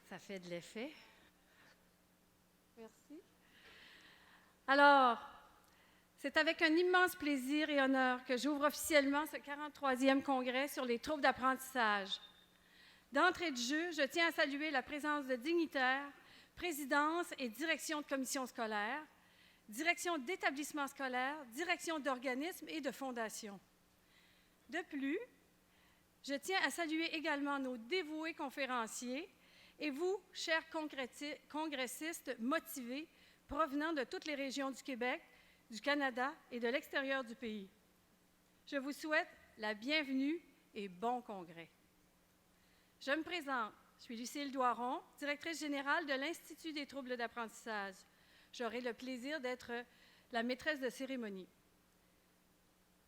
Ça fait de l'effet. Merci. Alors, c'est avec un immense plaisir et honneur que j'ouvre officiellement ce 43e congrès sur les troubles d'apprentissage. D'entrée de jeu, je tiens à saluer la présence de dignitaires, présidence et direction de commission scolaire, direction d'établissements scolaires, direction d'organismes et de fondations. De plus, je tiens à saluer également nos dévoués conférenciers et vous, chers congressistes motivés provenant de toutes les régions du Québec, du Canada et de l'extérieur du pays. Je vous souhaite la bienvenue et bon congrès. Je me présente, je suis Lucille Doiron, directrice générale de l'Institut des troubles d'apprentissage. J'aurai le plaisir d'être la maîtresse de cérémonie.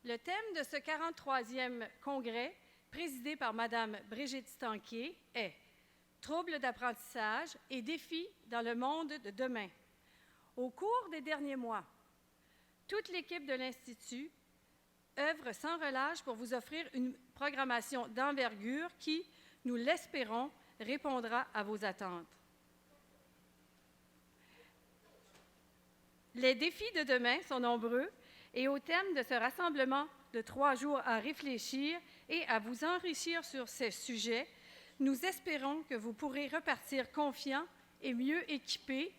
Le thème de ce 43e congrès, présidé par Mme Brigitte Stanquier, est « Troubles d'apprentissage et défis dans le monde de demain ». Au cours des derniers mois, toute l'équipe de l'Institut œuvre sans relâche pour vous offrir une programmation d'envergure qui, nous l'espérons, répondra à vos attentes. Les défis de demain sont nombreux et au thème de ce rassemblement de 3 jours à réfléchir et à vous enrichir sur ces sujets, nous espérons que vous pourrez repartir confiants et mieux équipés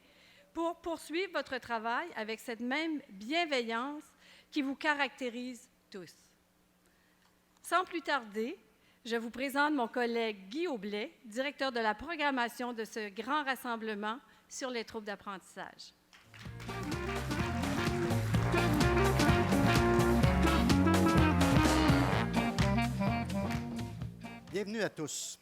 pour poursuivre votre travail avec cette même bienveillance qui vous caractérise tous. Sans plus tarder, je vous présente mon collègue Guy Aublais, directeur de la programmation de ce grand rassemblement sur les troubles d'apprentissage. Bienvenue à tous.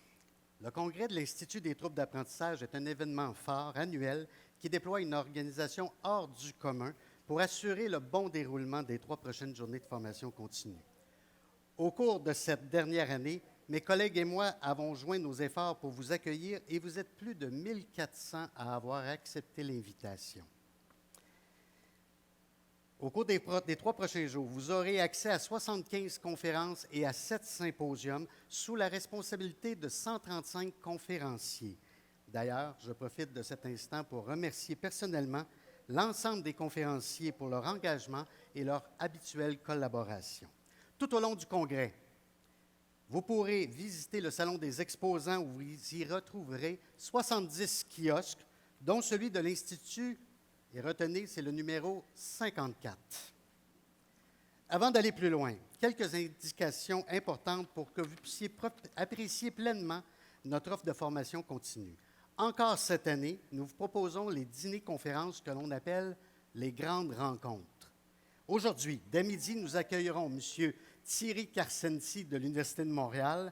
Le Congrès de l'Institut des troubles d'apprentissage est un événement fort, annuel, qui déploie une organisation hors du commun pour assurer le bon déroulement des 3 prochaines journées de formation continue. Au cours de cette dernière année, mes collègues et moi avons joint nos efforts pour vous accueillir et vous êtes plus de 1400 à avoir accepté l'invitation. Au cours des 3 prochains jours, vous aurez accès à 75 conférences et à 7 symposiums sous la responsabilité de 135 conférenciers. D'ailleurs, je profite de cet instant pour remercier personnellement l'ensemble des conférenciers pour leur engagement et leur habituelle collaboration. Tout au long du congrès, vous pourrez visiter le salon des exposants où vous y retrouverez 70 kiosques, dont celui de l'Institut. Et retenez, c'est le numéro 54. Avant d'aller plus loin, quelques indications importantes pour que vous puissiez apprécier pleinement notre offre de formation continue. Encore cette année, nous vous proposons les dîners-conférences que l'on appelle les grandes rencontres. Aujourd'hui, dès midi, nous accueillerons M. Thierry Carsensi de l'Université de Montréal.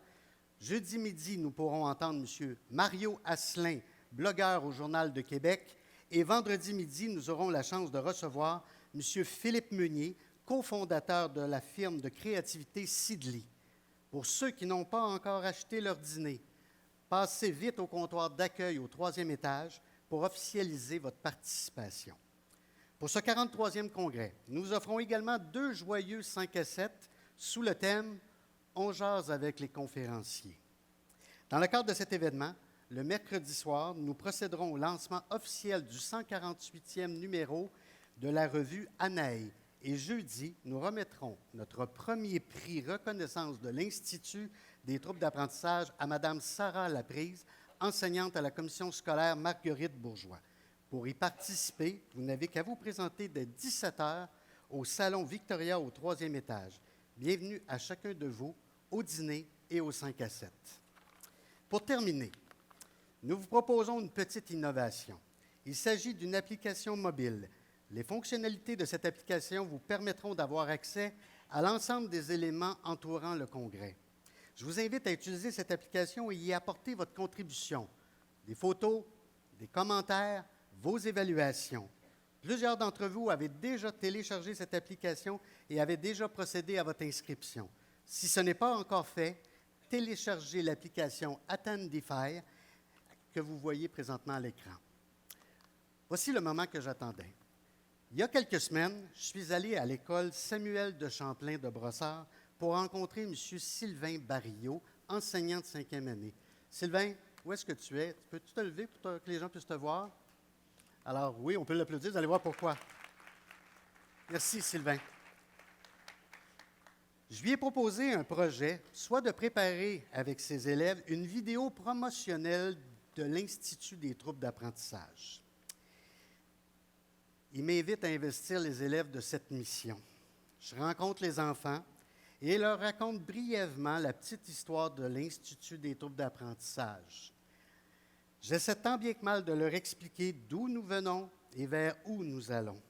Jeudi midi, nous pourrons entendre M. Mario Asselin, blogueur au Journal de Québec. Et vendredi midi, nous aurons la chance de recevoir M. Philippe Meunier, cofondateur de la firme de créativité Sidley. Pour ceux qui n'ont pas encore acheté leur dîner, passez vite au comptoir d'accueil au 3e étage pour officialiser votre participation. Pour ce 43e congrès, nous offrons également 2 joyeux 5 à 7 sous le thème « On jase avec les conférenciers ». Dans le cadre de cet événement, le mercredi soir, nous procéderons au lancement officiel du 148e numéro de la revue Anaï. Et jeudi, nous remettrons notre premier prix reconnaissance de l'Institut des troubles d'apprentissage à Mme Sarah Laprise, enseignante à la commission scolaire Marguerite Bourgeois. Pour y participer, vous n'avez qu'à vous présenter dès 17h au Salon Victoria au 3e étage. Bienvenue à chacun de vous au dîner et au 5 à 7. Pour terminer, nous vous proposons une petite innovation. Il s'agit d'une application mobile. Les fonctionnalités de cette application vous permettront d'avoir accès à l'ensemble des éléments entourant le congrès. Je vous invite à utiliser cette application et y apporter votre contribution. Des photos, des commentaires, vos évaluations. Plusieurs d'entre vous avaient déjà téléchargé cette application et avaient déjà procédé à votre inscription. Si ce n'est pas encore fait, télécharger l'application Attendify que vous voyez présentement à l'écran. Voici le moment que j'attendais. Il y a quelques semaines, je suis allé à l'école Samuel de Champlain de Brossard pour rencontrer M. Sylvain Barillot, enseignant de 5e année. Sylvain, où est-ce que tu es? Peux-tu te lever pour que les gens puissent te voir? Alors oui, on peut l'applaudir, vous allez voir pourquoi. Merci Sylvain. Je lui ai proposé un projet, soit de préparer avec ses élèves une vidéo promotionnelle de l'Institut des troubles d'apprentissage. Il m'invite à investir les élèves de cette mission. Je rencontre les enfants et leur raconte brièvement la petite histoire de l'Institut des troubles d'apprentissage. J'essaie tant bien que mal de leur expliquer d'où nous venons et vers où nous allons.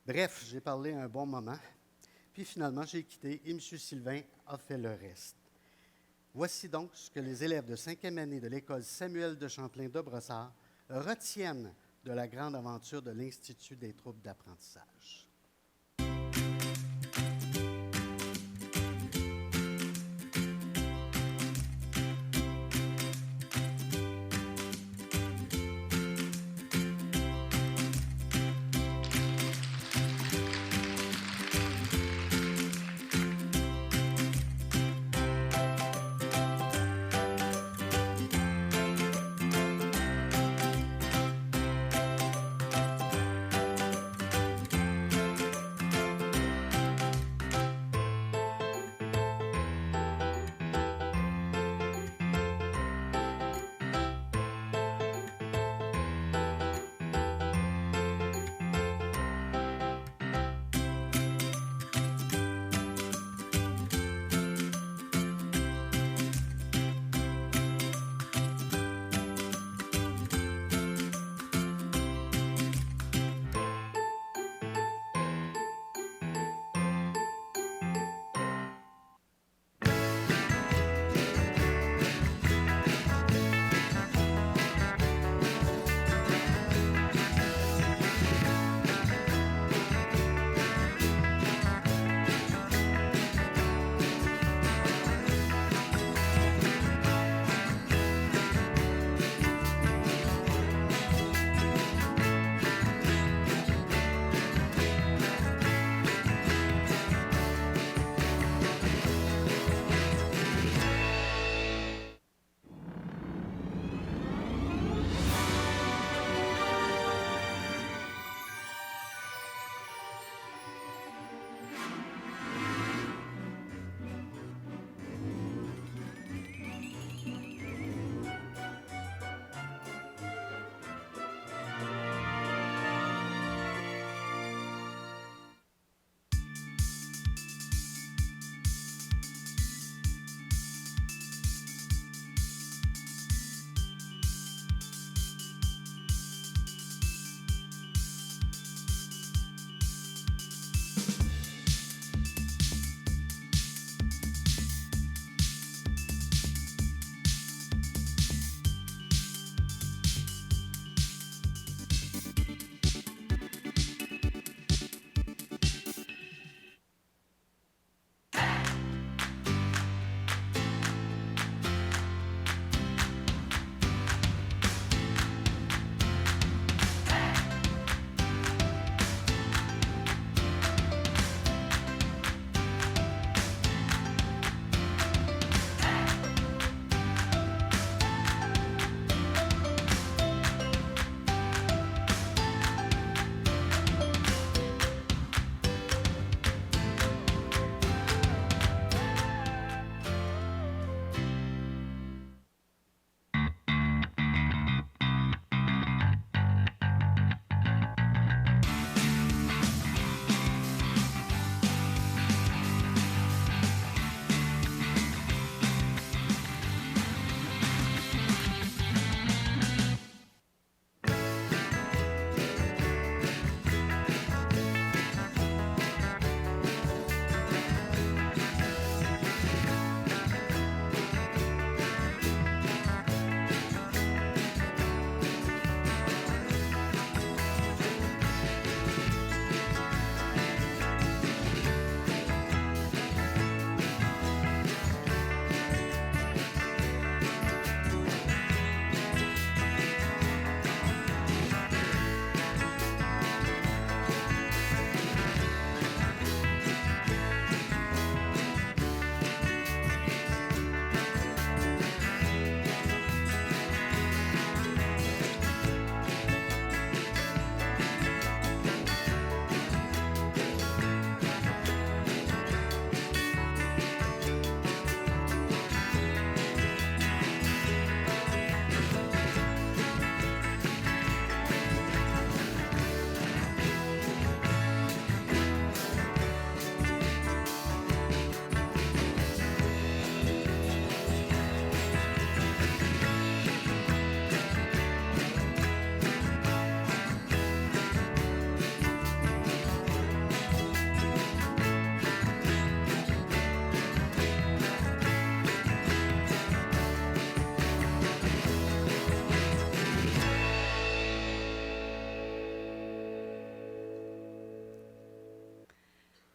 Bref, j'ai parlé un bon moment, puis finalement j'ai quitté et M. Sylvain a fait le reste. Voici donc ce que les élèves de 5e année de l'école Samuel de Champlain de Brossard retiennent de la grande aventure de l'Institut des troubles d'apprentissage.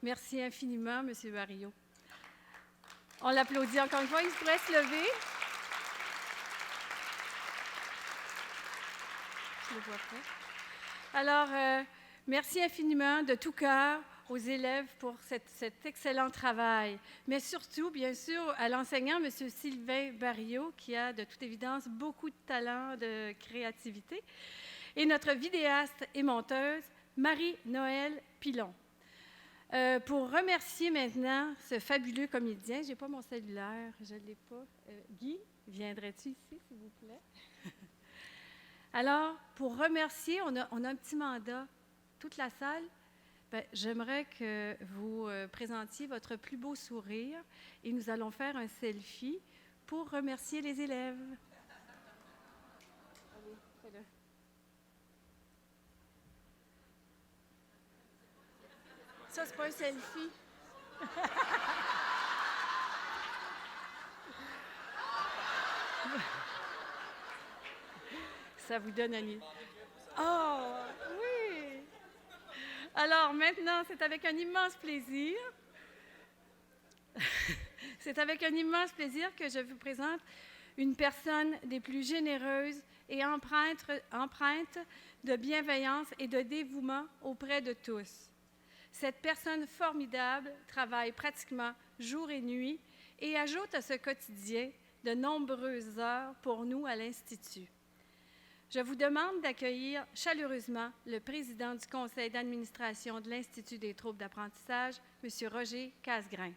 Merci infiniment, M. Barriot. On l'applaudit encore une fois. Il pourrait se lever. Je le vois pas. Alors, merci infiniment de tout cœur aux élèves pour cet excellent travail, mais surtout, bien sûr, à l'enseignant, M. Sylvain Barriot, qui a de toute évidence beaucoup de talent, de créativité, et notre vidéaste et monteuse, Marie-Noël Pilon. Pour remercier maintenant ce fabuleux comédien, je n'ai pas mon cellulaire, je ne l'ai pas. Guy, viendrais-tu ici, s'il vous plaît? Alors, pour remercier, on a un petit mandat, toute la salle. Bien, j'aimerais que vous présentiez votre plus beau sourire et nous allons faire un selfie pour remercier les élèves. Allez, fais-le. Ça, c'est pas un selfie. Ça vous donne une idée. Oh, oui! Alors maintenant, c'est avec un immense plaisir. C'est avec un immense plaisir que je vous présente une personne des plus généreuses et empreinte de bienveillance et de dévouement auprès de tous. Cette personne formidable travaille pratiquement jour et nuit et ajoute à ce quotidien de nombreuses heures pour nous à l'Institut. Je vous demande d'accueillir chaleureusement le président du conseil d'administration de l'Institut des troubles d'apprentissage, M. Roger Casgrain.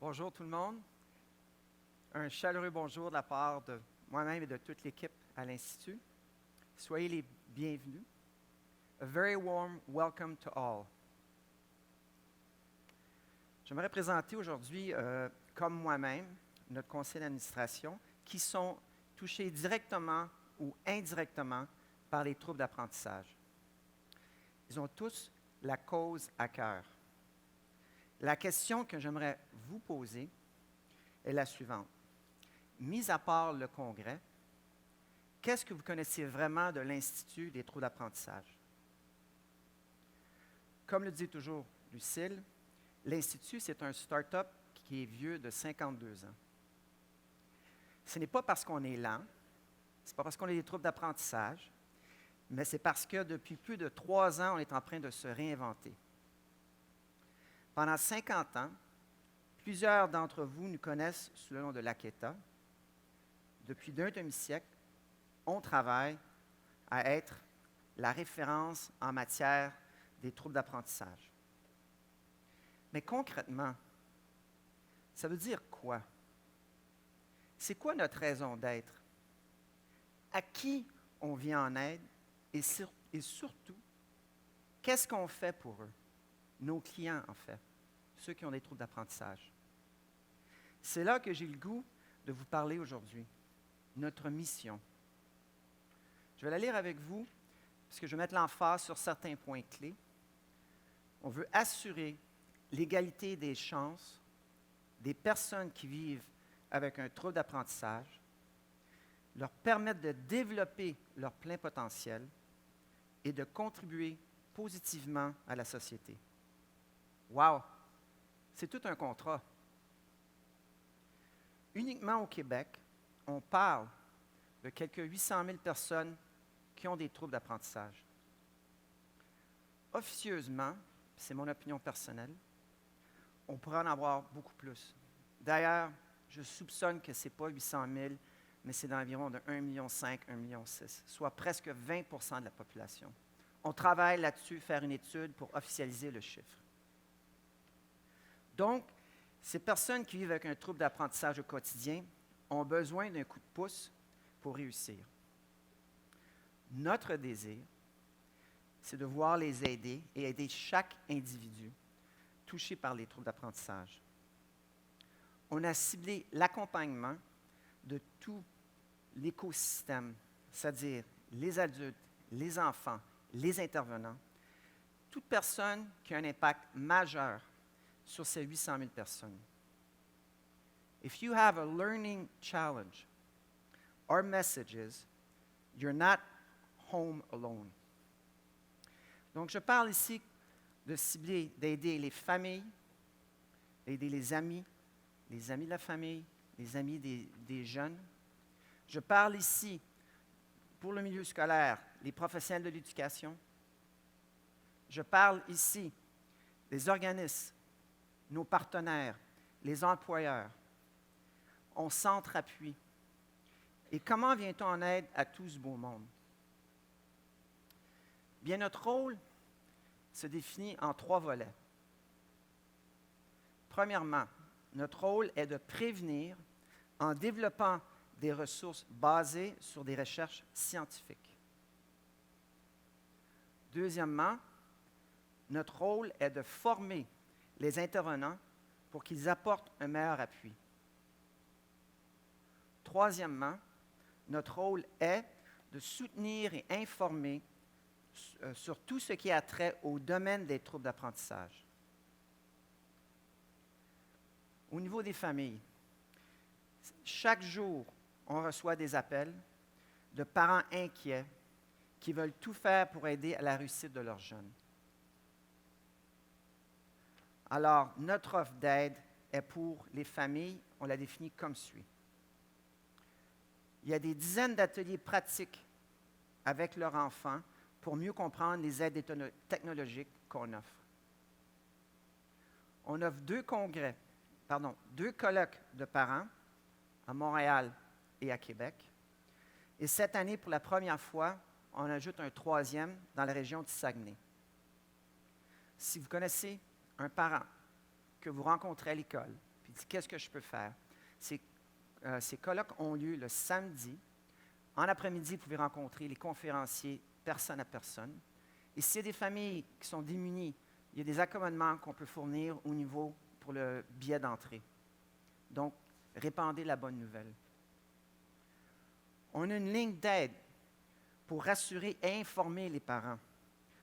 Bonjour tout le monde. Un chaleureux bonjour de la part de moi-même et de toute l'équipe à l'Institut. Soyez les bienvenus. A very warm welcome to all. J'aimerais présenter aujourd'hui, comme moi-même, notre conseil d'administration, qui sont touchés directement ou indirectement par les troubles d'apprentissage. Ils ont tous la cause à cœur. La question que j'aimerais vous poser est la suivante. Mis à part le congrès, qu'est-ce que vous connaissez vraiment de l'Institut des troubles d'apprentissage? Comme le dit toujours Lucille, l'Institut, c'est un start-up qui est vieux de 52 ans. Ce n'est pas parce qu'on est lent, ce n'est pas parce qu'on a des troubles d'apprentissage, mais c'est parce que depuis plus de 3 ans, on est en train de se réinventer. Pendant 50 ans, plusieurs d'entre vous nous connaissent sous le nom de l'AKETA. Depuis d'un demi-siècle, on travaille à être la référence en matière des troubles d'apprentissage. Mais concrètement, ça veut dire quoi? C'est quoi notre raison d'être? À qui on vient en aide? Et surtout, qu'est-ce qu'on fait pour eux? Nos clients, en fait, ceux qui ont des troubles d'apprentissage. C'est là que j'ai le goût de vous parler aujourd'hui. Notre mission. Je vais la lire avec vous, parce que je vais mettre l'emphase sur certains points clés. On veut assurer l'égalité des chances des personnes qui vivent avec un trouble d'apprentissage, leur permettre de développer leur plein potentiel et de contribuer positivement à la société. Wow! C'est tout un contrat. Uniquement au Québec, on parle de quelques 800 000 personnes qui ont des troubles d'apprentissage. Officieusement, c'est mon opinion personnelle, on pourrait en avoir beaucoup plus. D'ailleurs, je soupçonne que ce n'est pas 800 000, mais c'est d'environ de 1,5 million, 1,6 million, soit presque 20 % de la population. On travaille là-dessus, faire une étude pour officialiser le chiffre. Donc, ces personnes qui vivent avec un trouble d'apprentissage au quotidien ont besoin d'un coup de pouce pour réussir. Notre désir, c'est de voir les aider et aider chaque individu touché par les troubles d'apprentissage. On a ciblé l'accompagnement de tout l'écosystème, c'est-à-dire les adultes, les enfants, les intervenants, toute personne qui a un impact majeur sur ces 800 000 personnes. If you have a learning challenge, our message is, you're not home alone. Donc, je parle ici de cibler, d'aider les familles, d'aider les amis de la famille, les amis des jeunes. Je parle ici, pour le milieu scolaire, les professionnels de l'éducation. Je parle ici des organismes, nos partenaires, les employeurs. On s'entre-appuie. Et comment vient-on en aide à tout ce beau monde? Bien, notre rôle se définit en 3 volets. Premièrement, notre rôle est de prévenir en développant des ressources basées sur des recherches scientifiques. Deuxièmement, notre rôle est de former les intervenants pour qu'ils apportent un meilleur appui. Troisièmement, notre rôle est de soutenir et informer sur tout ce qui a trait au domaine des troubles d'apprentissage. Au niveau des familles, chaque jour, on reçoit des appels de parents inquiets qui veulent tout faire pour aider à la réussite de leurs jeunes. Alors, notre offre d'aide est pour les familles, on la définit comme suit. Il y a des dizaines d'ateliers pratiques avec leurs enfants pour mieux comprendre les aides technologiques qu'on offre. On offre 2 colloques de parents à Montréal et à Québec. Et cette année, pour la première fois, on ajoute un 3e dans la région de Saguenay. Si vous connaissez un parent que vous rencontrez à l'école, puis dit « Qu'est-ce que je peux faire? » Ces colloques ont lieu le samedi. En après-midi, vous pouvez rencontrer les conférenciers personne à personne. Et s'il y a des familles qui sont démunies, il y a des accommodements qu'on peut fournir au niveau pour le billet d'entrée. Donc, répandez la bonne nouvelle. On a une ligne d'aide pour rassurer et informer les parents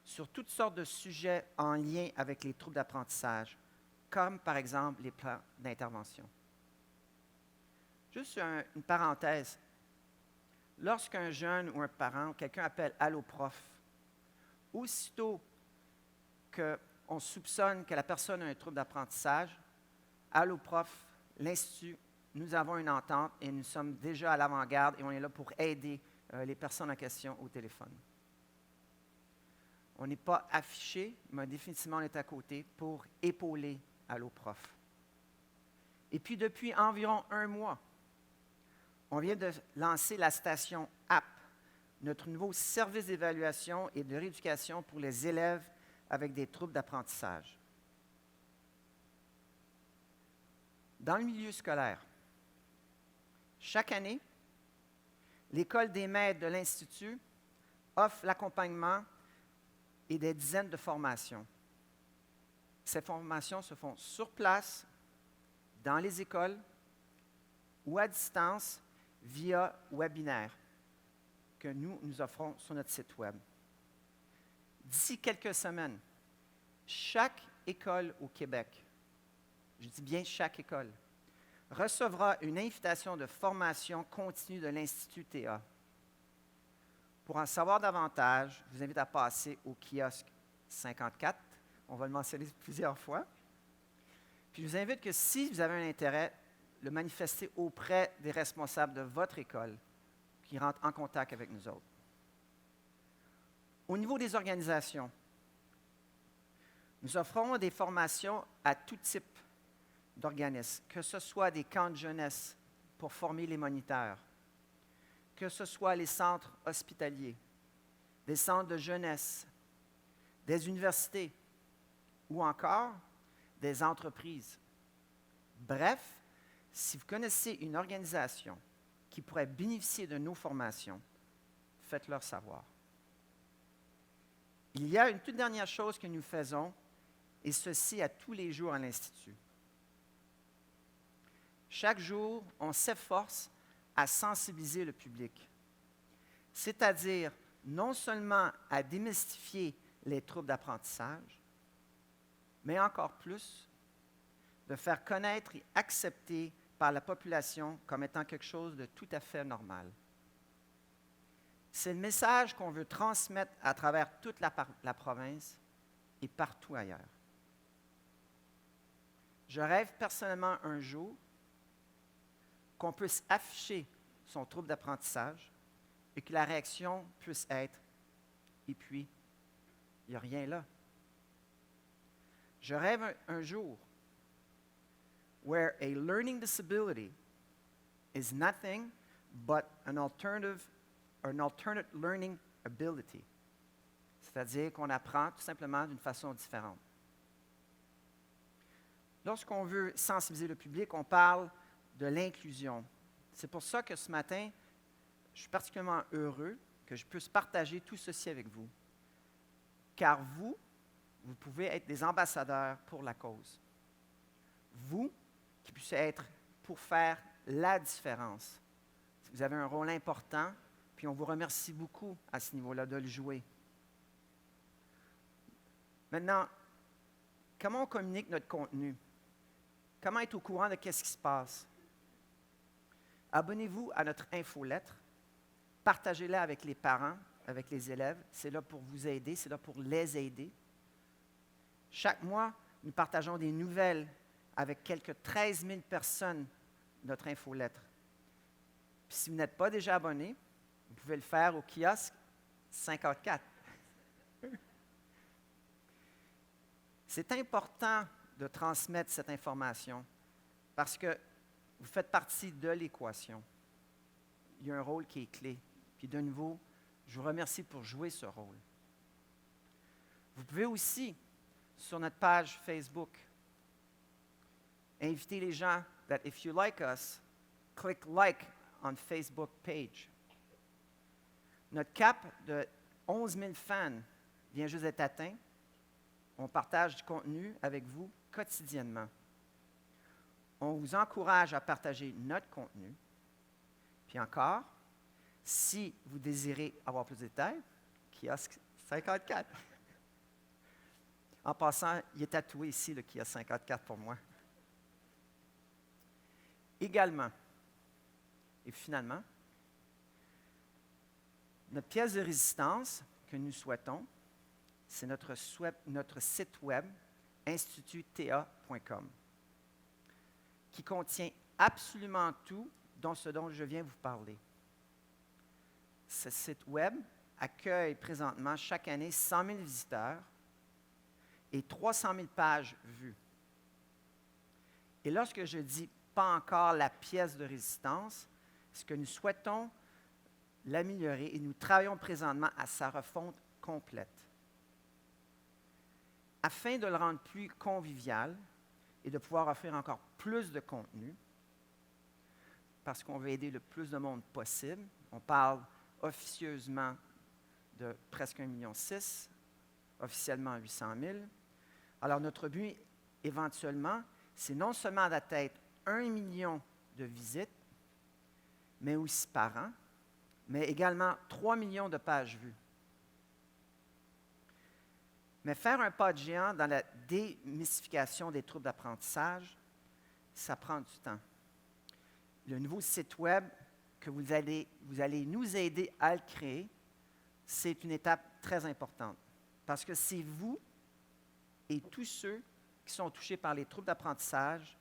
sur toutes sortes de sujets en lien avec les troubles d'apprentissage, comme par exemple les plans d'intervention. Juste une parenthèse. Lorsqu'un jeune ou un parent, quelqu'un appelle Allo Prof, aussitôt qu'on soupçonne que la personne a un trouble d'apprentissage, Allo Prof, l'Institut, nous avons une entente et nous sommes déjà à l'avant-garde et on est là pour aider les personnes en question au téléphone. On n'est pas affiché, mais définitivement on est à côté pour épauler Allo Prof. Et puis depuis environ 1 mois, on vient de lancer la station App, notre nouveau service d'évaluation et de rééducation pour les élèves avec des troubles d'apprentissage. Dans le milieu scolaire, chaque année, l'École des maîtres de l'Institut offre l'accompagnement et des dizaines de formations. Ces formations se font sur place, dans les écoles ou à distance via webinaire que nous offrons sur notre site Web. D'ici quelques semaines, chaque école au Québec, je dis bien chaque école, recevra une invitation de formation continue de l'Institut TA. Pour en savoir davantage, je vous invite à passer au kiosque 54. On va le mentionner plusieurs fois. Puis je vous invite que si vous avez un intérêt, le manifester auprès des responsables de votre école qui rentrent en contact avec nous autres. Au niveau des organisations, nous offrons des formations à tout type d'organismes, que ce soit des camps de jeunesse pour former les moniteurs, que ce soit les centres hospitaliers, des centres de jeunesse, des universités ou encore des entreprises. Bref, si vous connaissez une organisation qui pourrait bénéficier de nos formations, faites-leur savoir. Il y a une toute dernière chose que nous faisons, et ceci à tous les jours à l'Institut. Chaque jour, on s'efforce à sensibiliser le public, c'est-à-dire non seulement à démystifier les troubles d'apprentissage, mais encore plus, de faire connaître et accepter par la population comme étant quelque chose de tout à fait normal. C'est le message qu'on veut transmettre à travers toute la province et partout ailleurs. Je rêve personnellement un jour qu'on puisse afficher son trouble d'apprentissage et que la réaction puisse être « et puis, il n'y a rien là ». Je rêve un jour where a learning disability is nothing but an alternate learning ability. C'est-à-dire qu'on apprend tout simplement d'une façon différente. Lorsqu'on veut sensibiliser le public, on parle de l'inclusion. C'est pour ça que ce matin, je suis particulièrement heureux que je puisse partager tout ceci avec vous. Car vous pouvez être des ambassadeurs pour la cause. Vous qui puissiez être pour faire la différence. Vous avez un rôle important, puis on vous remercie beaucoup à ce niveau-là de le jouer. Maintenant, comment on communique notre contenu? Comment être au courant de ce qui se passe? Abonnez-vous à notre infolettre. Partagez-la avec les parents, avec les élèves. C'est là pour vous aider, c'est là pour les aider. Chaque mois, nous partageons des nouvelles avec quelques 13 000 personnes de notre infolettre. Puis si vous n'êtes pas déjà abonné, vous pouvez le faire au kiosque 54. C'est important de transmettre cette information parce que vous faites partie de l'équation. Il y a un rôle qui est clé. Puis de nouveau, je vous remercie pour jouer ce rôle. Vous pouvez aussi, sur notre page Facebook, inviter les gens that if you like us, click like on Facebook page. Notre cap de 11 000 fans vient juste d'être atteint. On partage du contenu avec vous quotidiennement. On vous encourage à partager notre contenu. Puis encore, si vous désirez avoir plus de détails, kiosque 54. En passant, il est tatoué ici, le kiosque 54 pour moi. Également, et finalement, notre pièce de résistance que nous souhaitons, c'est notre site web, institutta.com, qui contient absolument tout ce dont je viens vous parler. Ce site web accueille présentement chaque année 100 000 visiteurs et 300 000 pages vues. Et lorsque je dis pas encore la pièce de résistance, c'est que nous souhaitons l'améliorer et nous travaillons présentement à sa refonte complète. Afin de le rendre plus convivial et de pouvoir offrir encore plus de contenu, parce qu'on veut aider le plus de monde possible, on parle officieusement de presque 1,6 million, officiellement 800 000. Alors notre but, éventuellement, c'est non seulement d'atteindre 1 million de visites, mais aussi par an, mais également 3 millions de pages vues. Mais faire un pas de géant dans la démystification des troubles d'apprentissage, ça prend du temps. Le nouveau site Web que vous allez nous aider à le créer, c'est une étape très importante. Parce que c'est vous et tous ceux qui sont touchés par les troubles d'apprentissage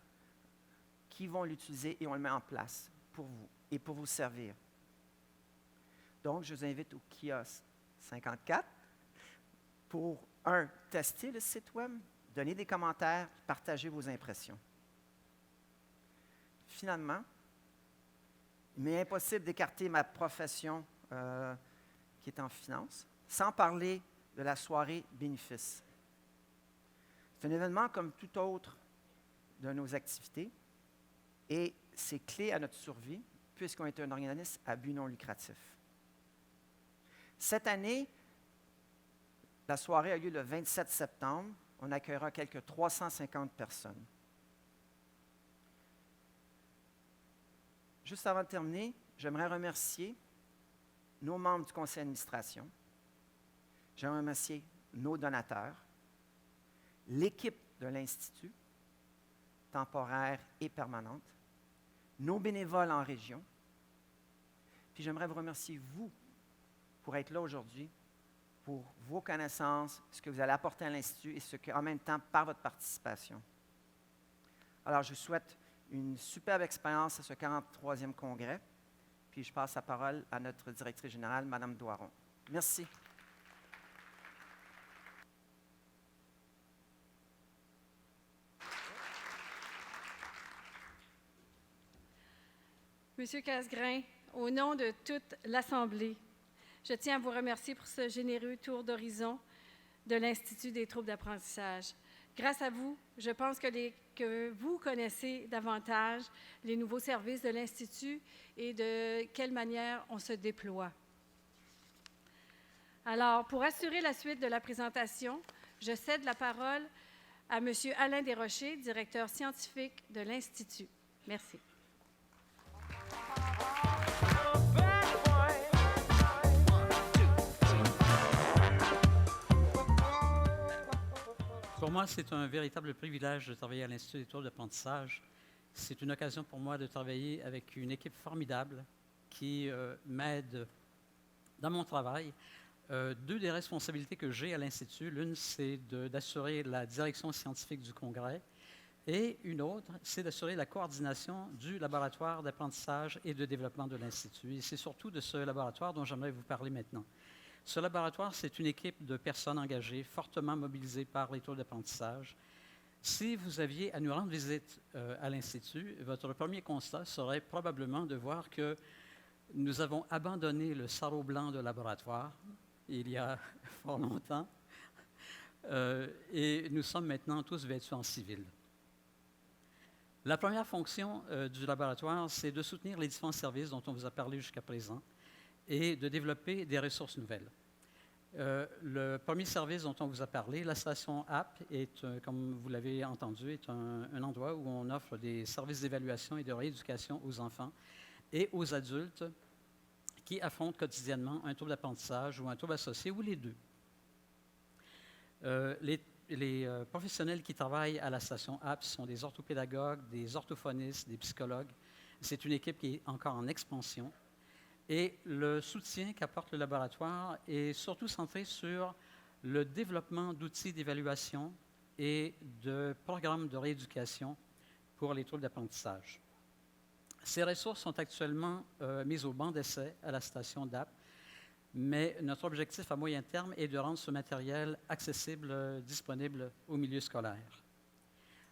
qui vont l'utiliser et on le met en place pour vous et pour vous servir. Donc, je vous invite au kiosque 54 pour, tester le site Web, donner des commentaires, partager vos impressions. Finalement, il m'est impossible d'écarter ma profession qui est en finance, sans parler de la soirée bénéfice. C'est un événement comme tout autre de nos activités et c'est clé à notre survie puisqu'on est un organisme à but non lucratif. Cette année, la soirée a lieu le 27 septembre. On accueillera quelques 350 personnes. Juste avant de terminer, j'aimerais remercier nos membres du conseil d'administration. J'aimerais remercier nos donateurs, l'équipe de l'Institut, temporaire et permanente, nos bénévoles en région. Puis j'aimerais vous remercier, vous, pour être là aujourd'hui, pour vos connaissances, ce que vous allez apporter à l'Institut et ce que, en même temps, par votre participation. Alors, je vous souhaite une superbe expérience à ce 43e congrès. Puis je passe la parole à notre directrice générale, Mme Doiron. Merci. Monsieur Casgrain, au nom de toute l'Assemblée, je tiens à vous remercier pour ce généreux tour d'horizon de l'Institut des troubles d'apprentissage. Grâce à vous, je pense que vous connaissez davantage les nouveaux services de l'Institut et de quelle manière on se déploie. Alors, pour assurer la suite de la présentation, je cède la parole à M. Alain Desrochers, directeur scientifique de l'Institut. Merci. Pour moi, c'est un véritable privilège de travailler à l'Institut des troubles d'apprentissage. C'est une occasion pour moi de travailler avec une équipe formidable qui m'aide dans mon travail. Deux des responsabilités que j'ai à l'Institut, l'une, c'est d'assurer la direction scientifique du congrès et une autre, c'est d'assurer la coordination du laboratoire d'apprentissage et de développement de l'Institut. Et c'est surtout de ce laboratoire dont j'aimerais vous parler maintenant. Ce laboratoire, c'est une équipe de personnes engagées, fortement mobilisées par les troubles d'apprentissage. Si vous aviez à nous rendre visite à l'Institut, votre premier constat serait probablement de voir que nous avons abandonné le sarrau blanc de laboratoire il y a fort longtemps et nous sommes maintenant tous vêtus en civil. La première fonction du laboratoire, c'est de soutenir les différents services dont on vous a parlé jusqu'à présent et de développer des ressources nouvelles. Le premier service dont on vous a parlé, la station App, comme vous l'avez entendu, est un endroit où on offre des services d'évaluation et de rééducation aux enfants et aux adultes qui affrontent quotidiennement un trouble d'apprentissage ou un trouble associé, ou les deux. Les professionnels qui travaillent à la station App sont des orthopédagogues, des orthophonistes, des psychologues. C'est une équipe qui est encore en expansion. Et le soutien qu'apporte le laboratoire est surtout centré sur le développement d'outils d'évaluation et de programmes de rééducation pour les troubles d'apprentissage. Ces ressources sont actuellement mises au banc d'essai à la station d'App, mais notre objectif à moyen terme est de rendre ce matériel accessible, disponible au milieu scolaire.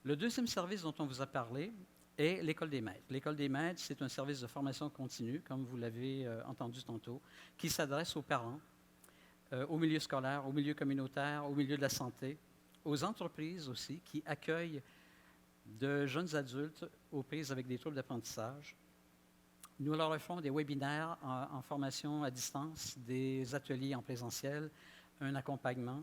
Le deuxième service dont on vous a parlé est l'École des maîtres. L'École des maîtres, c'est un service de formation continue, comme vous l'avez entendu tantôt, qui s'adresse aux parents, au milieu scolaire, au milieu communautaire, au milieu de la santé, aux entreprises aussi, qui accueillent de jeunes adultes aux prises avec des troubles d'apprentissage. Nous leur offrons des webinaires en formation à distance, des ateliers en présentiel, un accompagnement.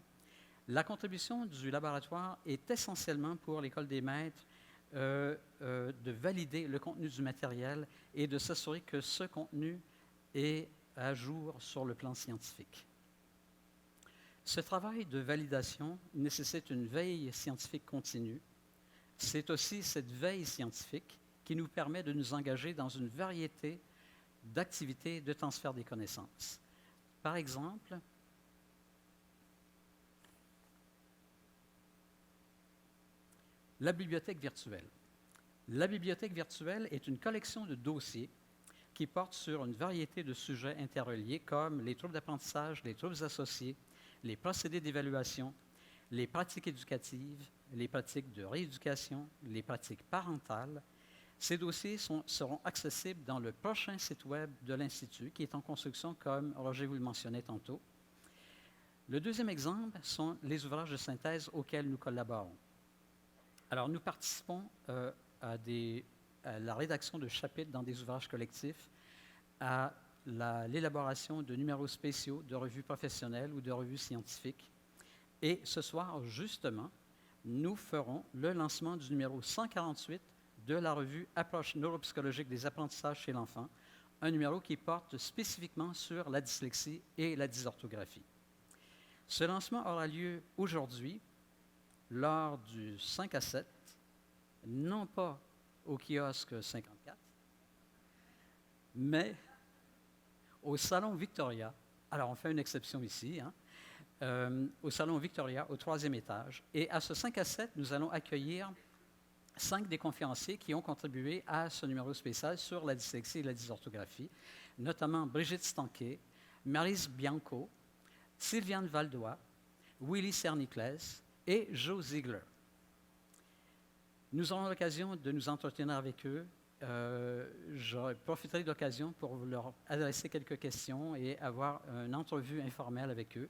La contribution du laboratoire est essentiellement pour l'École des maîtres de valider le contenu du matériel et de s'assurer que ce contenu est à jour sur le plan scientifique. Ce travail de validation nécessite une veille scientifique continue. C'est aussi cette veille scientifique qui nous permet de nous engager dans une variété d'activités de transfert des connaissances. Par exemple, la bibliothèque virtuelle. La bibliothèque virtuelle est une collection de dossiers qui portent sur une variété de sujets interreliés comme les troubles d'apprentissage, les troubles associés, les procédés d'évaluation, les pratiques éducatives, les pratiques de rééducation, les pratiques parentales. Ces dossiers seront accessibles dans le prochain site Web de l'Institut, qui est en construction, comme Roger vous le mentionnait tantôt. Le deuxième exemple sont les ouvrages de synthèse auxquels nous collaborons. Alors, nous participons à la rédaction de chapitres dans des ouvrages collectifs, à l'élaboration de numéros spéciaux de revues professionnelles ou de revues scientifiques. Et ce soir, justement, nous ferons le lancement du numéro 148 de la revue Approche neuropsychologique des apprentissages chez l'enfant, un numéro qui porte spécifiquement sur la dyslexie et la dysorthographie. Ce lancement aura lieu aujourd'hui, lors du 5 à 7, non pas au kiosque 54, Mais au Salon Victoria, alors on fait une exception ici, au Salon Victoria, au 3e étage, et à ce 5 à 7, nous allons accueillir 5 des conférenciers qui ont contribué à ce numéro spécial sur la dyslexie et la dysorthographie, notamment Brigitte Stanquet, Maryse Bianco, Sylviane Valdois, Willy Cernicles et Joe Ziegler. Nous aurons l'occasion de nous entretenir avec eux. Je profiterai de l'occasion pour leur adresser quelques questions et avoir une entrevue informelle avec eux.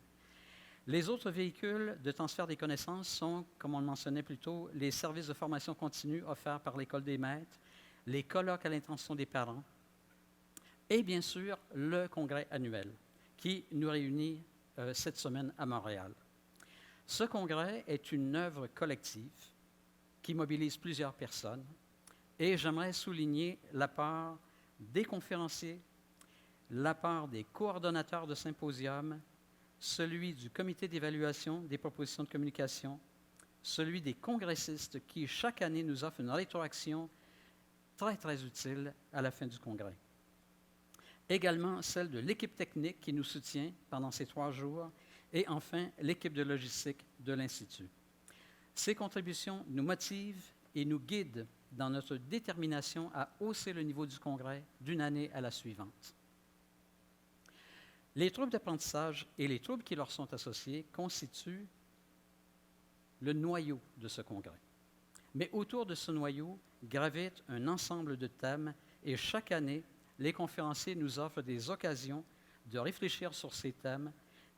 Les autres véhicules de transfert des connaissances sont, comme on le mentionnait plus tôt, les services de formation continue offerts par l'École des maîtres, les colloques à l'intention des parents et bien sûr le congrès annuel qui nous réunit cette semaine à Montréal. Ce congrès est une œuvre collective qui mobilise plusieurs personnes et j'aimerais souligner l'apport des conférenciers, l'apport des coordonnateurs de symposiums, celui du comité d'évaluation des propositions de communication, celui des congressistes qui, chaque année, nous offrent une rétroaction très, très utile à la fin du congrès. Également celle de l'équipe technique qui nous soutient pendant ces 3 jours et enfin l'équipe de logistique de l'Institut. Ces contributions nous motivent et nous guident dans notre détermination à hausser le niveau du congrès d'une année à la suivante. Les troubles d'apprentissage et les troubles qui leur sont associés constituent le noyau de ce congrès. Mais autour de ce noyau gravite un ensemble de thèmes et chaque année, les conférenciers nous offrent des occasions de réfléchir sur ces thèmes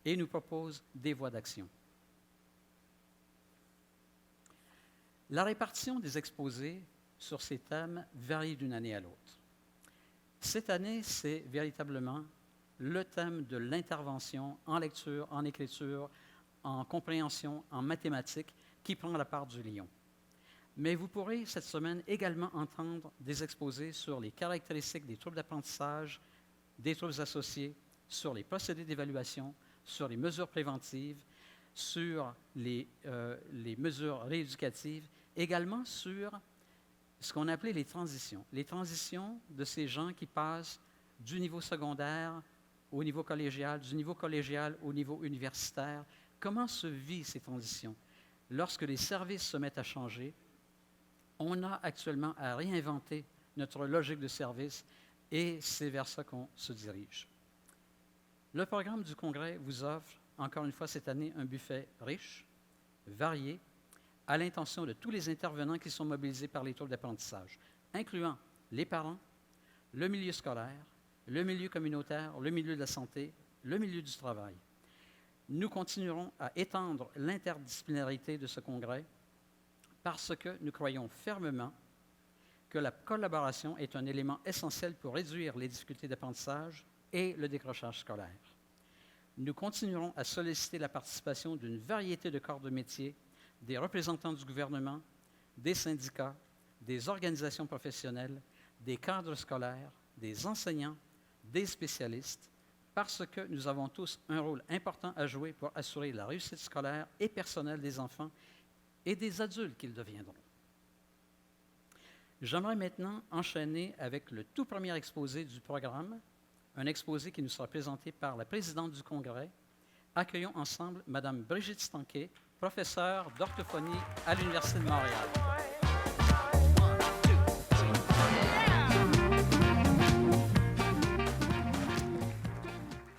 et nous proposent des voies d'action. La répartition des exposés sur ces thèmes varie d'une année à l'autre. Cette année, c'est véritablement le thème de l'intervention en lecture, en écriture, en compréhension, en mathématiques, qui prend la part du lion. Mais vous pourrez cette semaine également entendre des exposés sur les caractéristiques des troubles d'apprentissage, des troubles associés, sur les procédés d'évaluation, sur les mesures préventives, sur les mesures rééducatives, également sur ce qu'on appelait les transitions de ces gens qui passent du niveau secondaire au niveau collégial, du niveau collégial au niveau universitaire. Comment se vivent ces transitions? Lorsque les services se mettent à changer, on a actuellement à réinventer notre logique de service et c'est vers ça qu'on se dirige. Le programme du Congrès vous offre, encore une fois cette année, un buffet riche, varié, à l'intention de tous les intervenants qui sont mobilisés par les troubles d'apprentissage, incluant les parents, le milieu scolaire, le milieu communautaire, le milieu de la santé, le milieu du travail. Nous continuerons à étendre l'interdisciplinarité de ce congrès parce que nous croyons fermement que la collaboration est un élément essentiel pour réduire les difficultés d'apprentissage et le décrochage scolaire. Nous continuerons à solliciter la participation d'une variété de corps de métier, des représentants du gouvernement, des syndicats, des organisations professionnelles, des cadres scolaires, des enseignants, des spécialistes, parce que nous avons tous un rôle important à jouer pour assurer la réussite scolaire et personnelle des enfants et des adultes qu'ils deviendront. J'aimerais maintenant enchaîner avec le tout premier exposé du programme, un exposé qui nous sera présenté par la présidente du Congrès. Accueillons ensemble Mme Brigitte Stanquet, professeure d'orthophonie à l'Université de Montréal.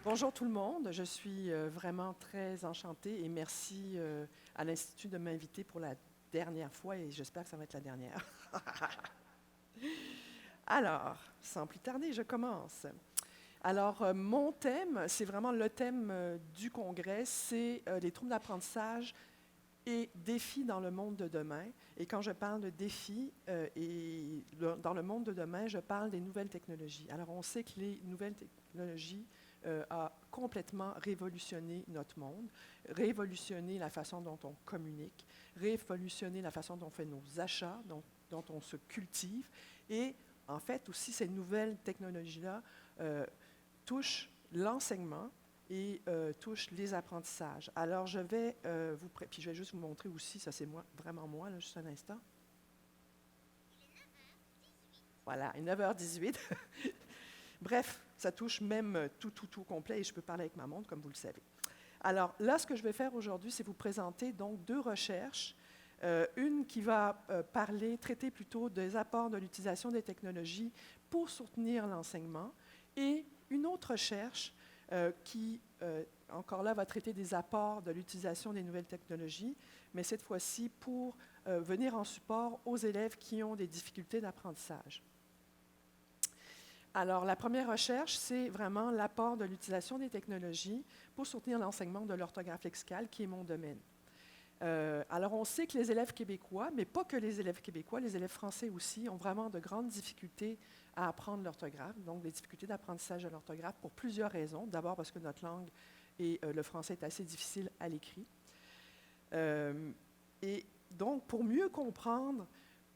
Bonjour tout le monde, je suis vraiment très enchantée et merci à l'Institut de m'inviter pour la dernière fois et j'espère que ça va être la dernière. Alors, sans plus tarder, je commence. Alors, mon thème, c'est vraiment le thème du congrès, c'est les troubles d'apprentissage et défis dans le monde de demain. Et quand je parle de défis dans le monde de demain, je parle des nouvelles technologies. Alors, on sait que les nouvelles technologies a complètement révolutionné notre monde, révolutionné la façon dont on communique, révolutionné la façon dont on fait nos achats, dont on se cultive. Et en fait, aussi, ces nouvelles technologies-là touchent l'enseignement et touchent les apprentissages. Alors, je vais puis je vais juste vous montrer aussi, ça c'est moi, vraiment moi, là, juste un instant. Voilà, 9h18. Bref, ça touche même tout complet et je peux parler avec ma montre, comme vous le savez. Alors là, ce que je vais faire aujourd'hui, c'est vous présenter donc 2 recherches. Une qui va traiter plutôt des apports de l'utilisation des technologies pour soutenir l'enseignement, et une autre recherche qui, encore là, va traiter des apports de l'utilisation des nouvelles technologies, mais cette fois-ci pour venir en support aux élèves qui ont des difficultés d'apprentissage. Alors, la première recherche, c'est vraiment l'apport de l'utilisation des technologies pour soutenir l'enseignement de l'orthographe lexicale, qui est mon domaine. Alors, on sait que les élèves québécois, mais pas que les élèves québécois, les élèves français aussi, ont vraiment de grandes difficultés à apprendre l'orthographe, donc des difficultés d'apprentissage de l'orthographe pour plusieurs raisons. D'abord parce que notre langue et le français est assez difficile à l'écrit. Et donc, pour mieux comprendre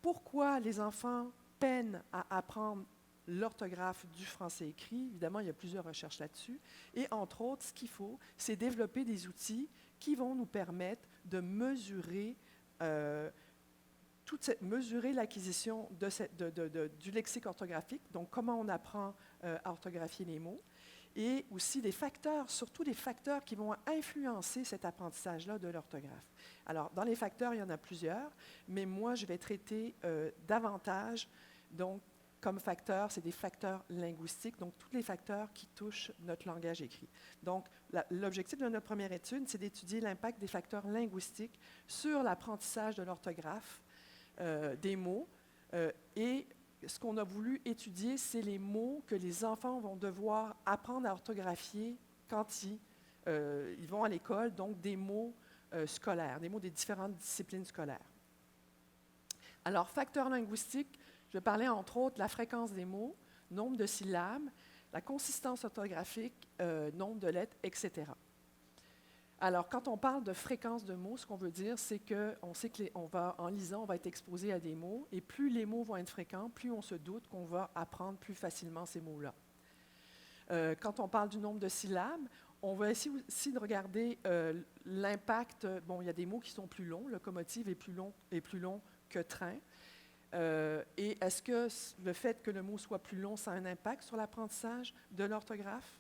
pourquoi les enfants peinent à apprendre l'orthographe du français écrit, évidemment, il y a plusieurs recherches là-dessus. Et entre autres, ce qu'il faut, c'est développer des outils qui vont nous permettre de mesurer, mesurer l'acquisition du lexique orthographique, donc comment on apprend à orthographier les mots, et aussi des facteurs, surtout des facteurs qui vont influencer cet apprentissage-là de l'orthographe. Alors, dans les facteurs, il y en a plusieurs, mais moi, je vais traiter davantage, donc, comme facteurs, c'est des facteurs linguistiques, donc tous les facteurs qui touchent notre langage écrit. Donc, l'objectif de notre première étude, c'est d'étudier l'impact des facteurs linguistiques sur l'apprentissage de l'orthographe des mots. Et ce qu'on a voulu étudier, c'est les mots que les enfants vont devoir apprendre à orthographier quand ils vont à l'école, donc des mots scolaires, des mots des différentes disciplines scolaires. Alors, facteurs linguistiques, je vais parler entre autres de la fréquence des mots, nombre de syllabes, la consistance orthographique, nombre de lettres, etc. Alors, quand on parle de fréquence de mots, ce qu'on veut dire, c'est qu'on sait en lisant, on va être exposé à des mots, et plus les mots vont être fréquents, plus on se doute qu'on va apprendre plus facilement ces mots-là. Quand on parle du nombre de syllabes, on va essayer aussi de regarder l'impact. Bon, il y a des mots qui sont plus longs. Locomotive est plus long que train. Et est-ce que le fait que le mot soit plus long, ça a un impact sur l'apprentissage de l'orthographe?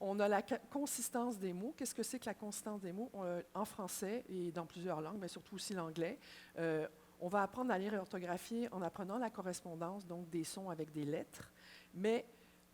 On a la consistance des mots. Qu'est-ce que c'est que la consistance des mots? En français et dans plusieurs langues, mais surtout aussi l'anglais, on va apprendre à lire et orthographier en apprenant la correspondance, donc des sons avec des lettres. Mais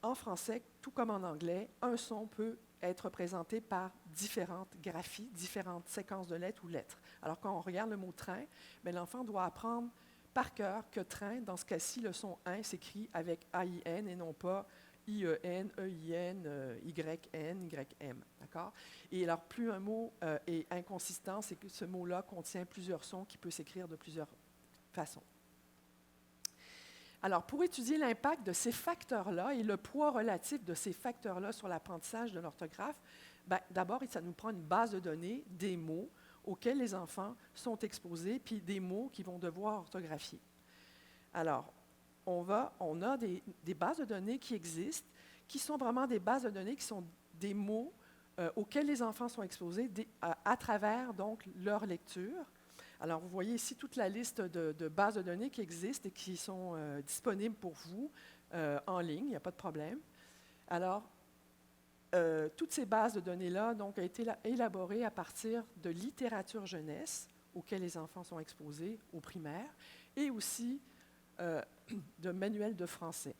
en français, tout comme en anglais, un son peut être représenté par différentes graphies, différentes séquences de lettres ou lettres. Alors quand on regarde le mot train, l'enfant doit apprendre par cœur que train, dans ce cas-ci, le son 1 s'écrit avec A-I-N et non pas I-E-N, E-I-N, Y-N, Y-M. D'accord? Et alors, plus un mot est inconsistant, c'est que ce mot-là contient plusieurs sons qui peuvent s'écrire de plusieurs façons. Alors, pour étudier l'impact de ces facteurs-là et le poids relatif de ces facteurs-là sur l'apprentissage de l'orthographe, d'abord, ça nous prend une base de données des mots auxquels les enfants sont exposés, puis des mots qu'ils vont devoir orthographier. Alors, on a des bases de données qui existent, qui sont vraiment des bases de données qui sont des mots auxquels les enfants sont exposés à travers donc leur lecture. Alors, vous voyez ici toute la liste de bases de données qui existent et qui sont disponibles pour vous en ligne, il n'y a pas de problème. Alors, toutes ces bases de données-là ont été élaborées à partir de littérature jeunesse auxquelles les enfants sont exposés au primaire et aussi de manuels de français.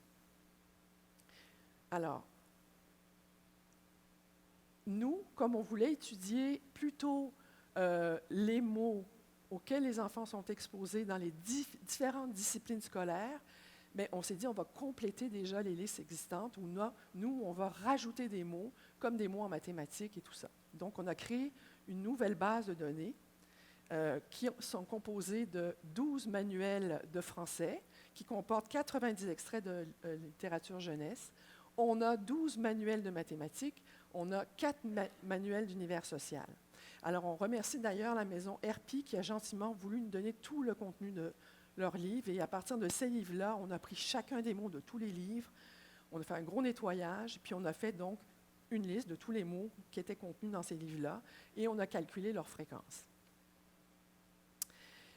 Alors, nous, comme on voulait étudier plutôt les mots auxquels les enfants sont exposés dans les différentes disciplines scolaires, mais on s'est dit on va compléter déjà les listes existantes où nous, on va rajouter des mots, comme des mots en mathématiques et tout ça. Donc, on a créé une nouvelle base de données qui sont composées de 12 manuels de français qui comportent 90 extraits de littérature jeunesse. On a 12 manuels de mathématiques, on a 4 manuels d'univers social. Alors, on remercie d'ailleurs la maison RP qui a gentiment voulu nous donner tout le contenu de leurs livres. Et à partir de ces livres-là, on a pris chacun des mots de tous les livres, on a fait un gros nettoyage, puis on a fait donc une liste de tous les mots qui étaient contenus dans ces livres-là, et on a calculé leur fréquence.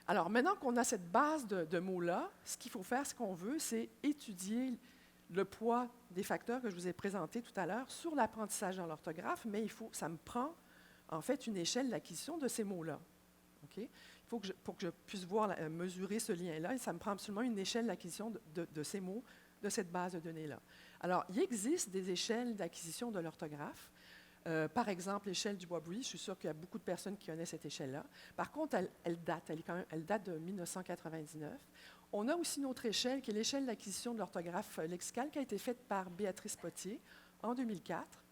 Alors, maintenant qu'on a cette base de mots-là, ce qu'il faut faire, ce qu'on veut, c'est étudier le poids des facteurs que je vous ai présentés tout à l'heure sur l'apprentissage dans l'orthographe, mais ça me prend en fait une échelle d'acquisition de ces mots-là. OK? Pour que je puisse mesurer ce lien-là, ça me prend absolument une échelle d'acquisition de ces mots, de cette base de données-là. Alors, il existe des échelles d'acquisition de l'orthographe. Par exemple, l'échelle du Bois-Bruy, je suis sûre qu'il y a beaucoup de personnes qui connaissent cette échelle-là. Par contre, elle date de 1999. On a aussi une autre échelle, qui est l'échelle d'acquisition de l'orthographe lexicale, qui a été faite par Béatrice Potier en 2004.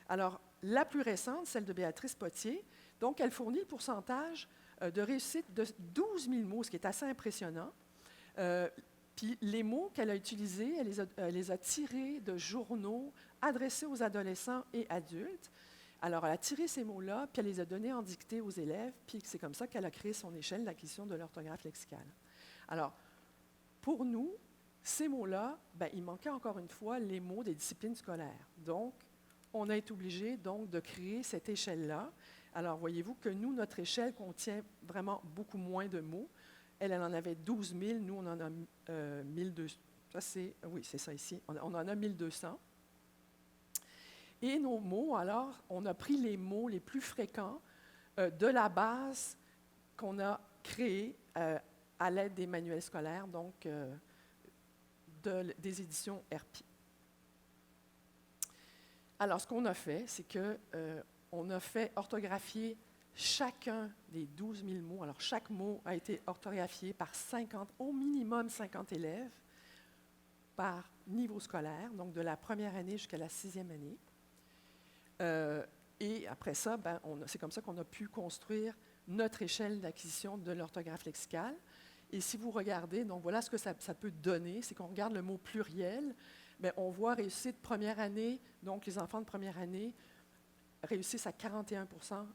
Alors, la plus récente, celle de Béatrice Potier, donc elle fournit le pourcentage de réussite de 12 000 mots, ce qui est assez impressionnant. Puis les mots qu'elle a utilisés, elle les a tirés de journaux adressés aux adolescents et adultes. Alors, elle a tiré ces mots-là, puis elle les a donnés en dictée aux élèves, puis c'est comme ça qu'elle a créé son échelle d'acquisition de l'orthographe lexicale. Alors, pour nous, ces mots-là, il manquait encore une fois les mots des disciplines scolaires. Donc, on a été obligé donc de créer cette échelle-là. Alors, voyez-vous que nous, notre échelle contient vraiment beaucoup moins de mots. Elle en avait 12 000, nous, on en a 1 200. Oui, c'est ça ici. On en a 1 200. Et nos mots, alors, on a pris les mots les plus fréquents de la base qu'on a créée à l'aide des manuels scolaires, donc des éditions RPI. Alors, ce qu'on a fait, c'est qu'on a fait orthographier chacun des 12 000 mots. Alors, chaque mot a été orthographié par au minimum 50 élèves par niveau scolaire, donc de la première année jusqu'à la 6e année. Et après ça, c'est comme ça qu'on a pu construire notre échelle d'acquisition de l'orthographe lexicale. Et si vous regardez, donc voilà ce que ça peut donner, c'est qu'on regarde le mot pluriel, on voit réussite première année, donc les enfants de première année réussissent à 41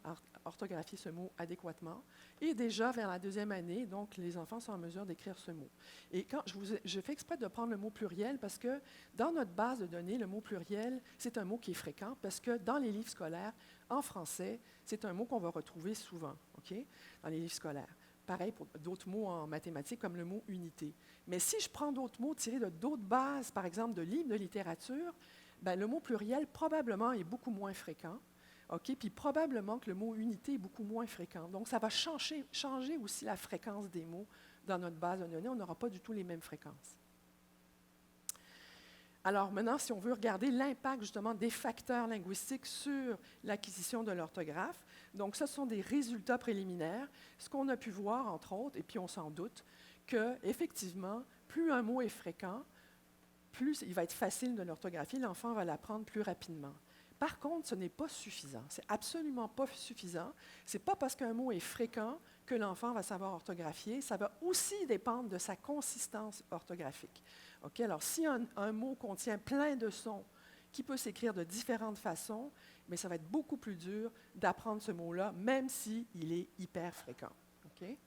à orthographier ce mot adéquatement. Et déjà, vers la 2e année, donc les enfants sont en mesure d'écrire ce mot. Et quand je fais exprès de prendre le mot pluriel parce que dans notre base de données, le mot pluriel, c'est un mot qui est fréquent parce que dans les livres scolaires, en français, c'est un mot qu'on va retrouver souvent, OK, dans les livres scolaires. Pareil pour d'autres mots en mathématiques, comme le mot unité. Mais si je prends d'autres mots tirés de d'autres bases, par exemple de livres de littérature, le mot pluriel probablement est beaucoup moins fréquent. OK? Puis probablement que le mot unité est beaucoup moins fréquent. Donc, ça va changer aussi la fréquence des mots dans notre base de données. On n'aura pas du tout les mêmes fréquences. Alors maintenant, si on veut regarder l'impact justement des facteurs linguistiques sur l'acquisition de l'orthographe, donc ce sont des résultats préliminaires. Ce qu'on a pu voir, entre autres, et puis on s'en doute, qu'effectivement, plus un mot est fréquent, plus il va être facile de l'orthographier, l'enfant va l'apprendre plus rapidement. Par contre, ce n'est pas suffisant. C'est absolument pas suffisant. Ce n'est pas parce qu'un mot est fréquent que l'enfant va savoir orthographier. Ça va aussi dépendre de sa consistance orthographique. Okay? Alors, si un mot contient plein de sons qui peut s'écrire de différentes façons, mais ça va être beaucoup plus dur d'apprendre ce mot-là, même s'il est hyper fréquent. Okay?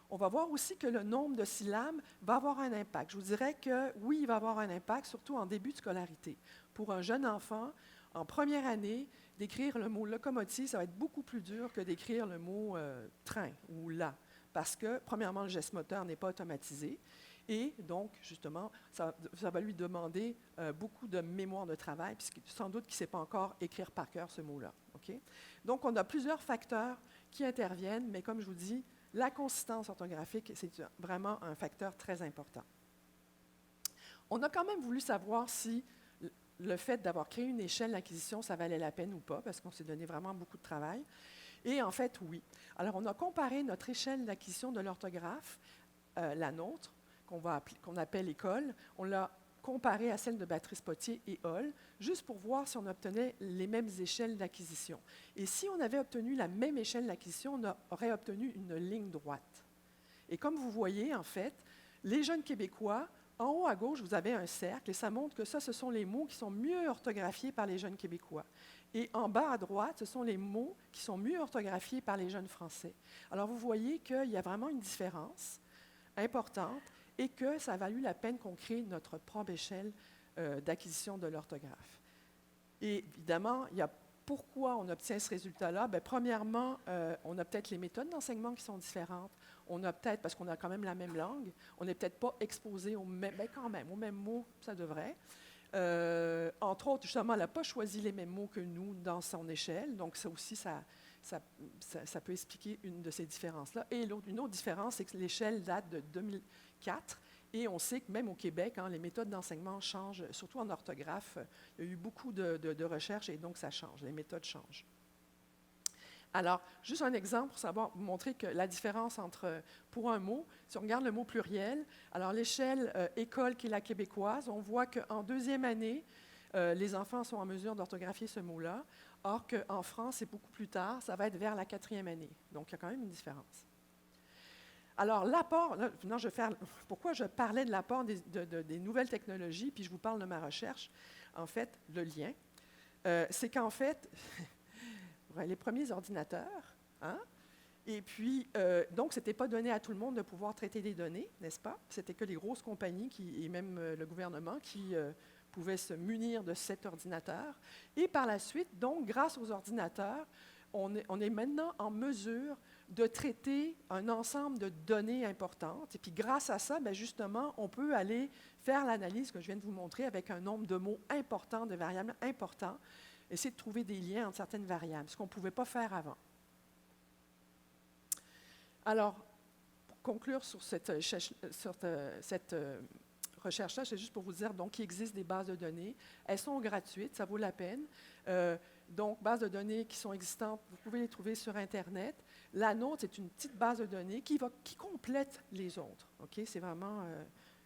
On va voir aussi que le nombre de syllabes va avoir un impact. Je vous dirais que oui, il va avoir un impact, surtout en début de scolarité. Pour un jeune enfant, en première année, d'écrire le mot locomotive, ça va être beaucoup plus dur que d'écrire le mot train ou là, parce que, premièrement, le geste moteur n'est pas automatisé, et donc, justement, ça va lui demander beaucoup de mémoire de travail, puisque sans doute qu'il ne sait pas encore écrire par cœur ce mot-là. Okay? Donc, on a plusieurs facteurs qui interviennent, mais comme je vous dis, la consistance orthographique, c'est vraiment un facteur très important. On a quand même voulu savoir si le fait d'avoir créé une échelle d'acquisition, ça valait la peine ou pas, parce qu'on s'est donné vraiment beaucoup de travail. Et en fait, oui. Alors, on a comparé notre échelle d'acquisition de l'orthographe, la nôtre, qu'on appelle école, on l'a comparée à celle de Béatrice Potier et Hall, juste pour voir si on obtenait les mêmes échelles d'acquisition. Et si on avait obtenu la même échelle d'acquisition, on aurait obtenu une ligne droite. Et comme vous voyez, en fait, les jeunes Québécois, en haut à gauche, vous avez un cercle et ça montre que ça, ce sont les mots qui sont mieux orthographiés par les jeunes Québécois. Et en bas à droite, ce sont les mots qui sont mieux orthographiés par les jeunes Français. Alors, vous voyez qu'il y a vraiment une différence importante et que ça a valu la peine qu'on crée notre propre échelle d'acquisition de l'orthographe. Et évidemment, pourquoi on obtient ce résultat-là? Premièrement, on a peut-être les méthodes d'enseignement qui sont différentes. On a peut-être, parce qu'on a quand même la même langue, on n'est peut-être pas exposé quand même, aux mêmes mots, ça devrait. Entre autres, justement, elle n'a pas choisi les mêmes mots que nous dans son échelle. Donc, ça aussi, ça peut expliquer une de ces différences-là. Et une autre différence, c'est que l'échelle date de 2004. Et on sait que même au Québec, hein, les méthodes d'enseignement changent, surtout en orthographe. Il y a eu beaucoup de recherches et donc ça change, les méthodes changent. Alors, juste un exemple pour vous montrer que la différence entre, pour un mot, si on regarde le mot pluriel, alors l'échelle école qui est la québécoise, on voit qu'en deuxième année, les enfants sont en mesure d'orthographier ce mot-là, or qu'en France, c'est beaucoup plus tard, ça va être vers la quatrième année. Donc, il y a quand même une différence. Alors, l'apport, pourquoi je parlais de l'apport des nouvelles technologies, puis je vous parle de ma recherche, en fait, le lien, c'est qu'en fait, les premiers ordinateurs, hein, et puis, donc, ce n'était pas donné à tout le monde de pouvoir traiter des données, n'est-ce pas? C'était que les grosses compagnies et même le gouvernement qui pouvaient se munir de cet ordinateur. Et par la suite, donc, grâce aux ordinateurs, on est maintenant en mesure de traiter un ensemble de données importantes. Et puis, grâce à ça, bien justement, on peut aller faire l'analyse que je viens de vous montrer avec un nombre de mots importants, de variables importants, essayer de trouver des liens entre certaines variables, ce qu'on ne pouvait pas faire avant. Alors, pour conclure sur cette recherche-là, c'est juste pour vous dire qu'il existe des bases de données. Elles sont gratuites, ça vaut la peine. Donc, bases de données qui sont existantes, vous pouvez les trouver sur Internet. La nôtre, c'est une petite base de données qui complète les autres. Okay? C'est vraiment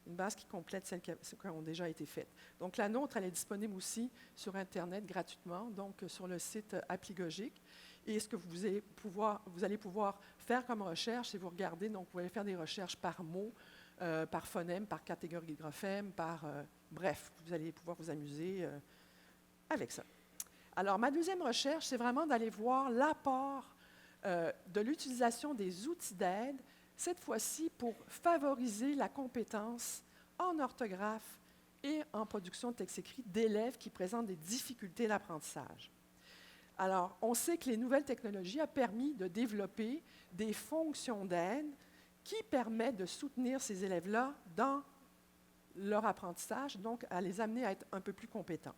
une base qui complète celles qui ont déjà été faites. Donc, la nôtre, elle est disponible aussi sur Internet gratuitement, donc sur le site Appligogique. Et ce que vous allez pouvoir faire comme recherche, c'est vous regarder, donc vous allez faire des recherches par mot, par phonème, par catégorie de graphème, bref, vous allez pouvoir vous amuser avec ça. Alors, ma deuxième recherche, c'est vraiment d'aller voir l'apport de l'utilisation des outils d'aide, cette fois-ci pour favoriser la compétence en orthographe et en production de texte écrit d'élèves qui présentent des difficultés d'apprentissage. Alors, on sait que les nouvelles technologies ont permis de développer des fonctions d'aide qui permettent de soutenir ces élèves-là dans leur apprentissage, donc à les amener à être un peu plus compétents.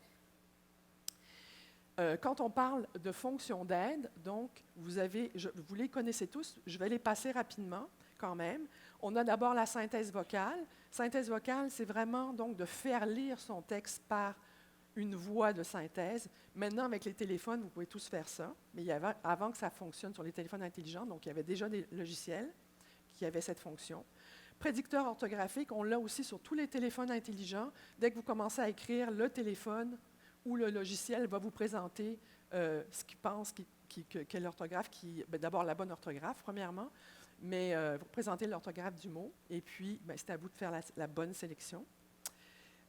Quand on parle de fonctions d'aide, donc vous les connaissez tous, je vais les passer rapidement quand même. On a d'abord la synthèse vocale. Synthèse vocale, c'est vraiment donc de faire lire son texte par une voix de synthèse. Maintenant, avec les téléphones, vous pouvez tous faire ça, mais avant que ça fonctionne sur les téléphones intelligents, donc il y avait déjà des logiciels qui avaient cette fonction. Prédicteur orthographique, on l'a aussi sur tous les téléphones intelligents. Dès que vous commencez à écrire, le téléphone ou le logiciel va vous présenter ce qu'il pense qu'est l'orthographe, d'abord la bonne orthographe, premièrement, mais vous présentez l'orthographe du mot, et puis c'est à vous de faire la bonne sélection.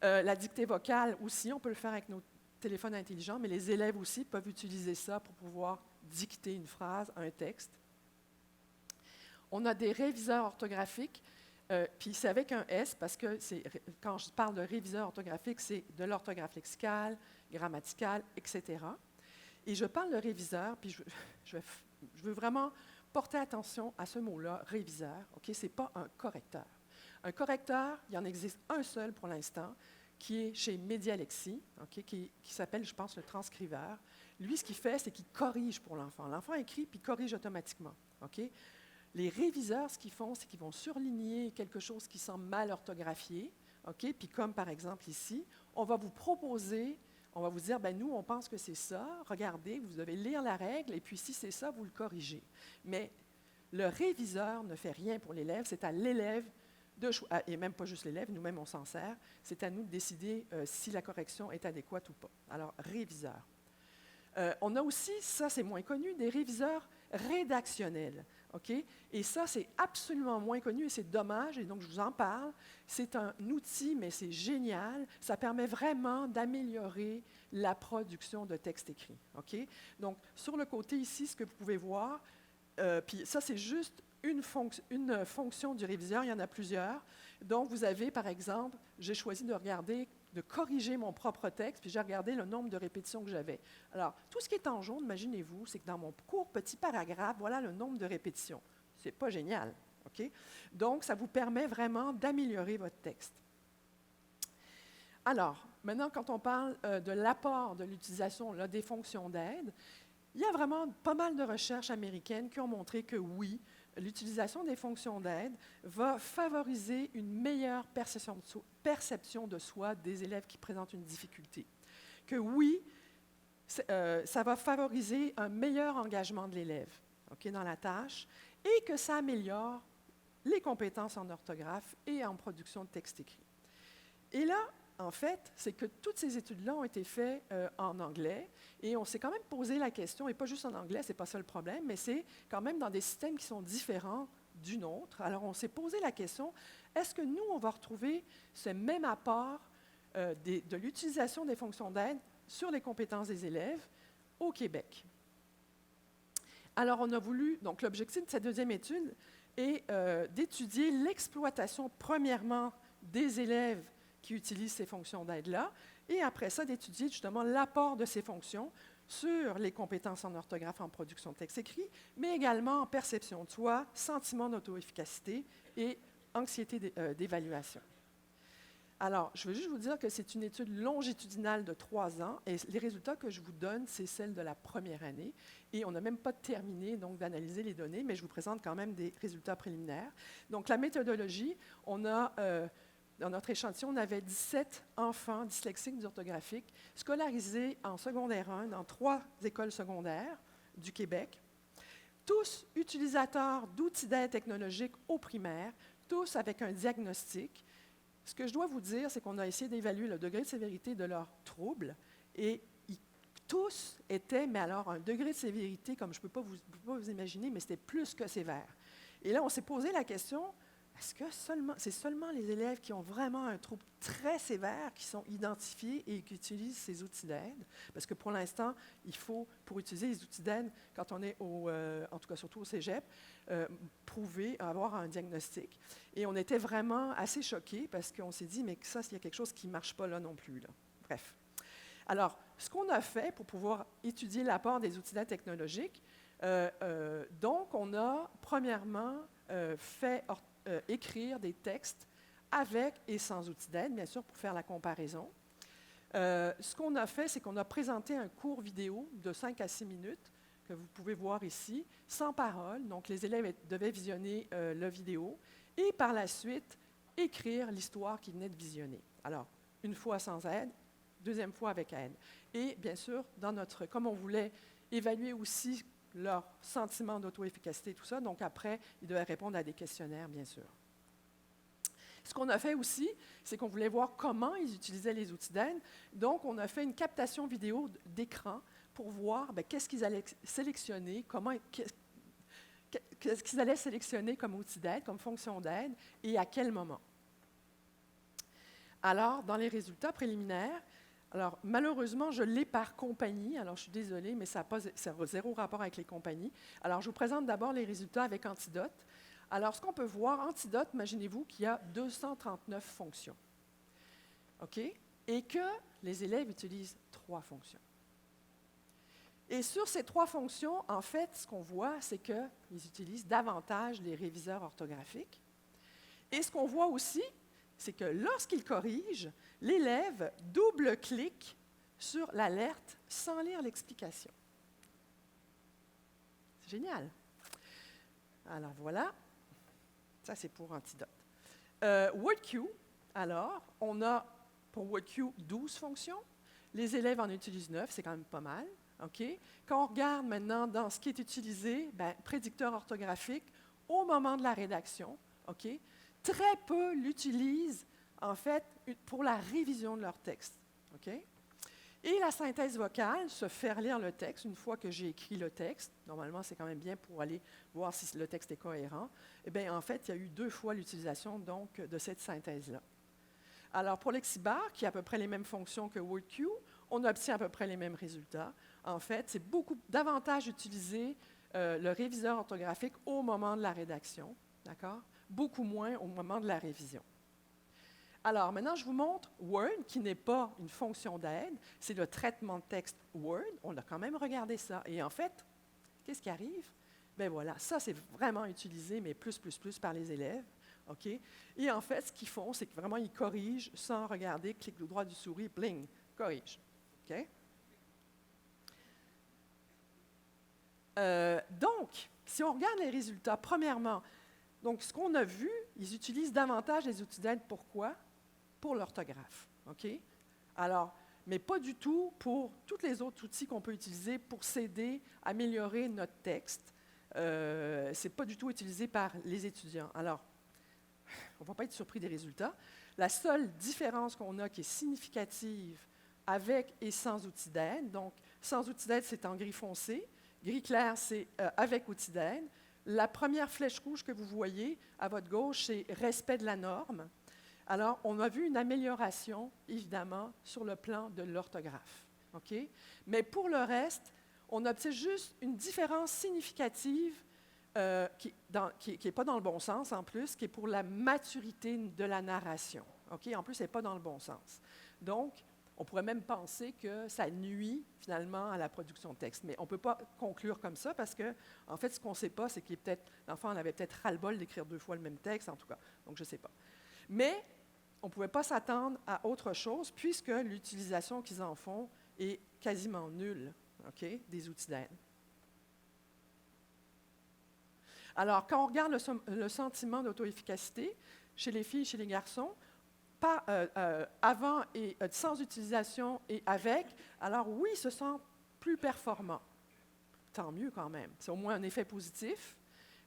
La dictée vocale aussi, on peut le faire avec nos téléphones intelligents, mais les élèves aussi peuvent utiliser ça pour pouvoir dicter une phrase, un texte. On a des réviseurs orthographiques, puis c'est avec un S, parce que quand je parle de réviseur orthographique, c'est de l'orthographe lexicale, grammaticale, etc. Et je parle de réviseur, puis je veux vraiment porter attention à ce mot-là, réviseur. Okay? Ce n'est pas un correcteur. Un correcteur, il y en existe un seul pour l'instant, qui est chez Medialexi, okay? qui s'appelle, je pense, le transcriveur. Lui, ce qu'il fait, c'est qu'il corrige pour l'enfant. L'enfant écrit, puis corrige automatiquement. Okay? Les réviseurs, ce qu'ils font, c'est qu'ils vont surligner quelque chose qui semble mal orthographié. Okay? Puis comme par exemple ici, on va vous proposer, on va vous dire, nous, on pense que c'est ça, regardez, vous devez lire la règle, et puis si c'est ça, vous le corrigez. Mais le réviseur ne fait rien pour l'élève, c'est à l'élève, et même pas juste l'élève, nous-mêmes on s'en sert, c'est à nous de décider si la correction est adéquate ou pas. Alors, réviseur. On a aussi, ça c'est moins connu, des réviseurs rédactionnels. Okay? Et ça, c'est absolument moins connu et c'est dommage, et donc je vous en parle. C'est un outil, mais c'est génial. Ça permet vraiment d'améliorer la production de textes écrits. Okay? Donc, sur le côté ici, ce que vous pouvez voir, puis ça, c'est juste une fonction du réviseur, il y en a plusieurs. Donc, vous avez, par exemple, j'ai choisi de corriger mon propre texte, puis j'ai regardé le nombre de répétitions que j'avais. Alors, tout ce qui est en jaune, imaginez-vous, c'est que dans mon court petit paragraphe, voilà le nombre de répétitions. C'est pas génial, OK? Donc, ça vous permet vraiment d'améliorer votre texte. Alors, maintenant, quand on parle de l'apport de l'utilisation là, des fonctions d'aide, il y a vraiment pas mal de recherches américaines qui ont montré que oui, l'utilisation des fonctions d'aide va favoriser une meilleure perception de soi des élèves qui présentent une difficulté. Que oui, ça va favoriser un meilleur engagement de l'élève dans la tâche et que ça améliore les compétences en orthographe et en production de texte écrit. Et là, en fait, c'est que toutes ces études-là ont été faites en anglais et on s'est quand même posé la question, et pas juste en anglais, ce n'est pas ça le problème, mais c'est quand même dans des systèmes qui sont différents du nôtre. Alors, on s'est posé la question, est-ce que nous, on va retrouver ce même apport de l'utilisation des fonctions d'aide sur les compétences des élèves au Québec? Alors, on a voulu, donc l'objectif de cette deuxième étude est d'étudier l'exploitation, premièrement, des élèves qui utilisent ces fonctions d'aide-là, et après ça, d'étudier justement l'apport de ces fonctions sur les compétences en orthographe, en production de texte écrit, mais également en perception de soi, sentiment d'auto-efficacité et anxiété d'évaluation. Alors, je veux juste vous dire que c'est une étude longitudinale de 3 ans, et les résultats que je vous donne, c'est celles de la première année, et on n'a même pas terminé donc d'analyser les données, mais je vous présente quand même des résultats préliminaires. Donc, la méthodologie, dans notre échantillon, on avait 17 enfants dyslexiques dysorthographiques scolarisés en secondaire 1 dans 3 écoles secondaires du Québec, tous utilisateurs d'outils d'aide technologiques au primaire, tous avec un diagnostic. Ce que je dois vous dire, c'est qu'on a essayé d'évaluer le degré de sévérité de leurs troubles et tous étaient, mais alors un degré de sévérité, comme je ne peux pas vous imaginer, mais c'était plus que sévère. Et là, on s'est posé la question, est-ce que c'est seulement les élèves qui ont vraiment un trouble très sévère qui sont identifiés et qui utilisent ces outils d'aide? Parce que pour l'instant, il faut, pour utiliser les outils d'aide, quand on est en tout cas surtout au cégep, prouver, avoir un diagnostic. Et on était vraiment assez choqués parce qu'on s'est dit, mais ça, il y a quelque chose qui ne marche pas là non plus. Là. Bref. Alors, ce qu'on a fait pour pouvoir étudier l'apport des outils d'aide technologiques, donc on a premièrement fait écrire des textes avec et sans outils d'aide, bien sûr, pour faire la comparaison. Ce qu'on a fait, c'est qu'on a présenté un cours vidéo de 5 à 6 minutes que vous pouvez voir ici, sans parole. Donc, les élèves devaient visionner la vidéo et par la suite, écrire l'histoire qu'ils venaient de visionner. Alors, une fois sans aide, deuxième fois avec aide. Et bien sûr, comme on voulait évaluer aussi leur sentiment d'auto-efficacité et tout ça, donc après, ils devaient répondre à des questionnaires, bien sûr. Ce qu'on a fait aussi, c'est qu'on voulait voir comment ils utilisaient les outils d'aide. Donc, on a fait une captation vidéo d'écran pour voir qu'est-ce qu'ils allaient sélectionner, qu'est-ce qu'ils allaient sélectionner comme outil d'aide, comme fonction d'aide, et à quel moment. Alors, dans les résultats préliminaires, alors malheureusement, je l'ai par compagnie, alors je suis désolée, mais ça n'a zéro rapport avec les compagnies. Alors, je vous présente d'abord les résultats avec Antidote. Alors, ce qu'on peut voir, Antidote, imaginez-vous qu'il y a 239 fonctions, OK? Et que les élèves utilisent 3 fonctions. Et sur ces 3 fonctions, en fait, ce qu'on voit, c'est qu'ils utilisent davantage les réviseurs orthographiques. Et ce qu'on voit aussi, c'est que lorsqu'ils corrigent, l'élève double-clique sur l'alerte sans lire l'explication. C'est génial. Alors voilà, ça c'est pour Antidote. WordQ, alors, on a pour WordQ 12 fonctions. Les élèves en utilisent 9, c'est quand même pas mal. Okay? Quand on regarde maintenant dans ce qui est utilisé, prédicteur orthographique, au moment de la rédaction, okay? Très peu l'utilisent, en fait, pour la révision de leur texte. Okay? Et la synthèse vocale, se faire lire le texte, une fois que j'ai écrit le texte, normalement c'est quand même bien pour aller voir si le texte est cohérent, eh bien en fait, il y a eu 2 fois l'utilisation donc de cette synthèse-là. Alors pour Lexibar, qui a à peu près les mêmes fonctions que WordQ, on obtient à peu près les mêmes résultats. En fait, c'est beaucoup davantage utilisé le réviseur orthographique au moment de la rédaction, d'accord? Beaucoup moins au moment de la révision. Alors, maintenant, je vous montre Word, qui n'est pas une fonction d'aide, c'est le traitement de texte Word. On a quand même regardé ça. Et en fait, qu'est-ce qui arrive? Bien voilà, ça, c'est vraiment utilisé, mais plus par les élèves. OK? Et en fait, ce qu'ils font, c'est que vraiment, ils corrigent sans regarder, clic du droit du souris, bling, corrige. OK? Donc, si on regarde les résultats, premièrement, donc ce qu'on a vu, ils utilisent davantage les outils d'aide. Pourquoi? Pour l'orthographe. OK? Alors, mais pas du tout pour tous les autres outils qu'on peut utiliser pour s'aider à améliorer notre texte. Ce n'est pas du tout utilisé par les étudiants. Alors, on ne va pas être surpris des résultats. La seule différence qu'on a qui est significative avec et sans outils d'aide, donc sans outils d'aide, c'est en gris foncé, gris clair, c'est avec outils d'aide. La première flèche rouge que vous voyez à votre gauche, c'est respect de la norme. Alors, on a vu une amélioration, évidemment, sur le plan de l'orthographe. OK? Mais pour le reste, on obtient juste une différence significative qui n'est pas dans le bon sens, en plus, qui est pour la maturité de la narration. OK? En plus, elle n'est pas dans le bon sens. Donc, on pourrait même penser que ça nuit, finalement, à la production de texte. Mais on ne peut pas conclure comme ça parce que, en fait, ce qu'on ne sait pas, c'est que l'enfant en avait peut-être ras-le-bol d'écrire 2 fois le même texte, en tout cas. Donc, je ne sais pas. Mais on ne pouvait pas s'attendre à autre chose puisque l'utilisation qu'ils en font est quasiment nulle, OK, des outils d'aide. Alors, quand on regarde le sentiment d'auto-efficacité chez les filles et chez les garçons, pas, avant et sans utilisation et avec, alors oui, ils se sentent plus performants. Tant mieux quand même. C'est au moins un effet positif,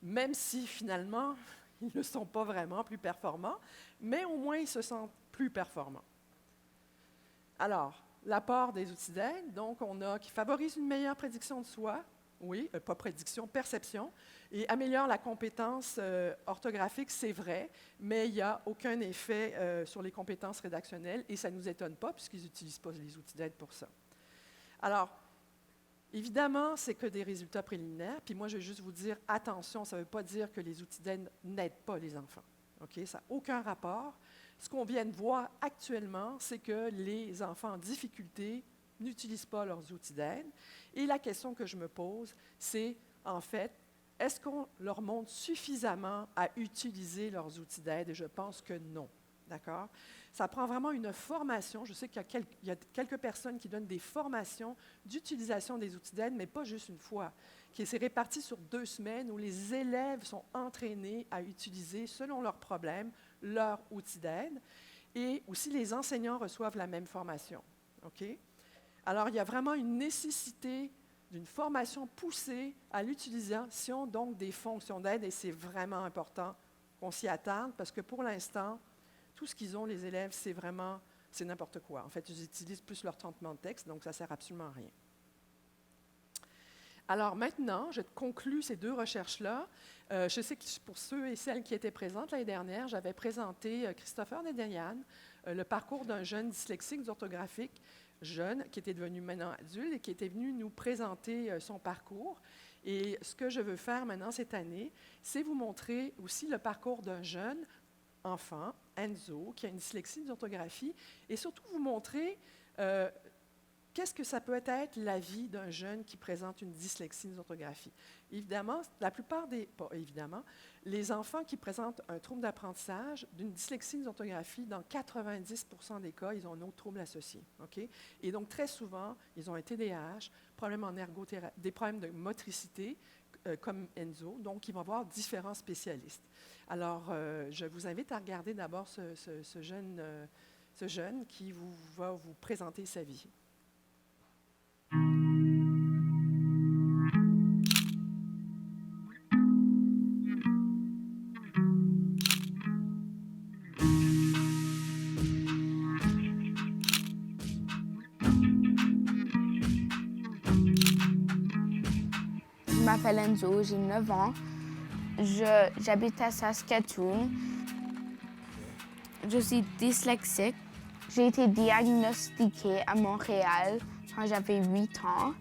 même si finalement, ils ne sont pas vraiment plus performants, mais au moins ils se sentent plus performants. Alors, l'apport des outils d'aide, donc on a qui favorise une meilleure prédiction de soi, oui, pas prédiction, perception, et améliore la compétence orthographique, c'est vrai, mais il n'y a aucun effet sur les compétences rédactionnelles, et ça ne nous étonne pas puisqu'ils n'utilisent pas les outils d'aide pour ça. Alors, évidemment, c'est que des résultats préliminaires, puis moi, je vais juste vous dire, attention, ça ne veut pas dire que les outils d'aide n'aident pas les enfants. OK? Ça n'a aucun rapport. Ce qu'on vient de voir actuellement, c'est que les enfants en difficulté n'utilisent pas leurs outils d'aide. Et la question que je me pose, c'est, en fait, est-ce qu'on leur montre suffisamment à utiliser leurs outils d'aide? Et je pense que non. D'accord? Ça prend vraiment une formation. Je sais qu'il y a quelques personnes qui donnent des formations d'utilisation des outils d'aide, mais pas juste une fois. C'est réparti sur 2 semaines où les élèves sont entraînés à utiliser, selon leurs problèmes, leurs outils d'aide. Et aussi, les enseignants reçoivent la même formation. OK? Alors, il y a vraiment une nécessité d'une formation poussée à l'utilisation donc des fonctions d'aide, et c'est vraiment important qu'on s'y attarde parce que pour l'instant, tout ce qu'ils ont, les élèves, c'est n'importe quoi. En fait, ils utilisent plus leur traitement de texte, donc ça ne sert absolument à rien. Alors maintenant, je conclue ces 2 recherches-là. Je sais que pour ceux et celles qui étaient présentes l'année dernière, j'avais présenté Christopher Nedelian, le parcours d'un jeune dyslexique orthographique, jeune, qui était devenu maintenant adulte et qui était venu nous présenter son parcours. Et ce que je veux faire maintenant cette année, c'est vous montrer aussi le parcours d'un jeune enfant, Enzo, qui a une dyslexie d'orthographie, et surtout vous montrer qu'est-ce que ça peut être la vie d'un jeune qui présente une dyslexie d'orthographie. Évidemment, les enfants qui présentent un trouble d'apprentissage d'une dyslexie d'orthographie, dans 90% des cas, ils ont un autre trouble associé. Okay? Et donc, très souvent, ils ont un TDAH, problème en ergothérapie, des problèmes de motricité, comme Enzo, donc ils vont voir différents spécialistes. Alors, je vous invite à regarder d'abord ce jeune qui va vous présenter sa vie. Je m'appelle Enzo, j'ai 9 ans. J'habite à Saskatoon. Je suis dyslexique. J'ai été diagnostiquée à Montréal quand j'avais 8 ans.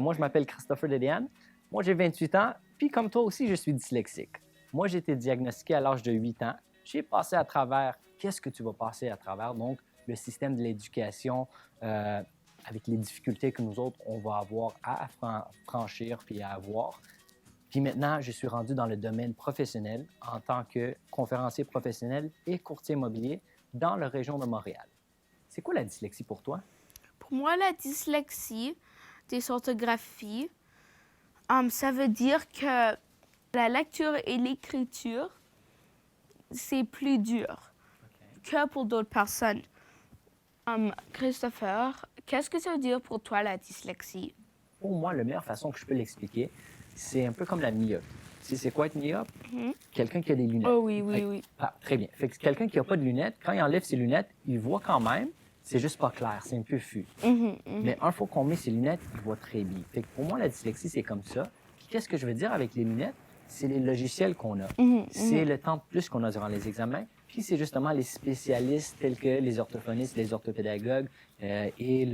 Moi, je m'appelle Christopher Nedelian. Moi, j'ai 28 ans, puis comme toi aussi, je suis dyslexique. Moi, j'ai été diagnostiqué à l'âge de 8 ans. J'ai passé à travers, qu'est-ce que tu vas passer à travers? Donc, le système de l'éducation, avec les difficultés que nous autres, on va avoir à franchir puis à avoir. Puis maintenant, je suis rendu dans le domaine professionnel en tant que conférencier professionnel et courtier immobilier dans la région de Montréal. C'est quoi la dyslexie pour toi? Pour moi, la dyslexie, dysorthographie, ça veut dire que la lecture et l'écriture, c'est plus dur que pour d'autres personnes. Christopher, qu'est-ce que ça veut dire pour toi, la dyslexie? Pour moi, la meilleure façon que je peux l'expliquer, c'est un peu comme la myope. Tu sais, c'est quoi être myope? Quelqu'un qui a des lunettes. Oh oui, oui, oui. Ah, très bien. Fait que quelqu'un qui n'a pas de lunettes, quand il enlève ses lunettes, il voit quand même, c'est juste pas clair, c'est un peu fu. Mais une fois qu'on met ses lunettes, il voit très bien. Fait que pour moi, la dyslexie, c'est comme ça. Puis qu'est-ce que je veux dire avec les lunettes? C'est les logiciels qu'on a. C'est le temps de plus qu'on a durant les examens. Puis c'est justement les spécialistes tels que les orthophonistes, les orthopédagogues et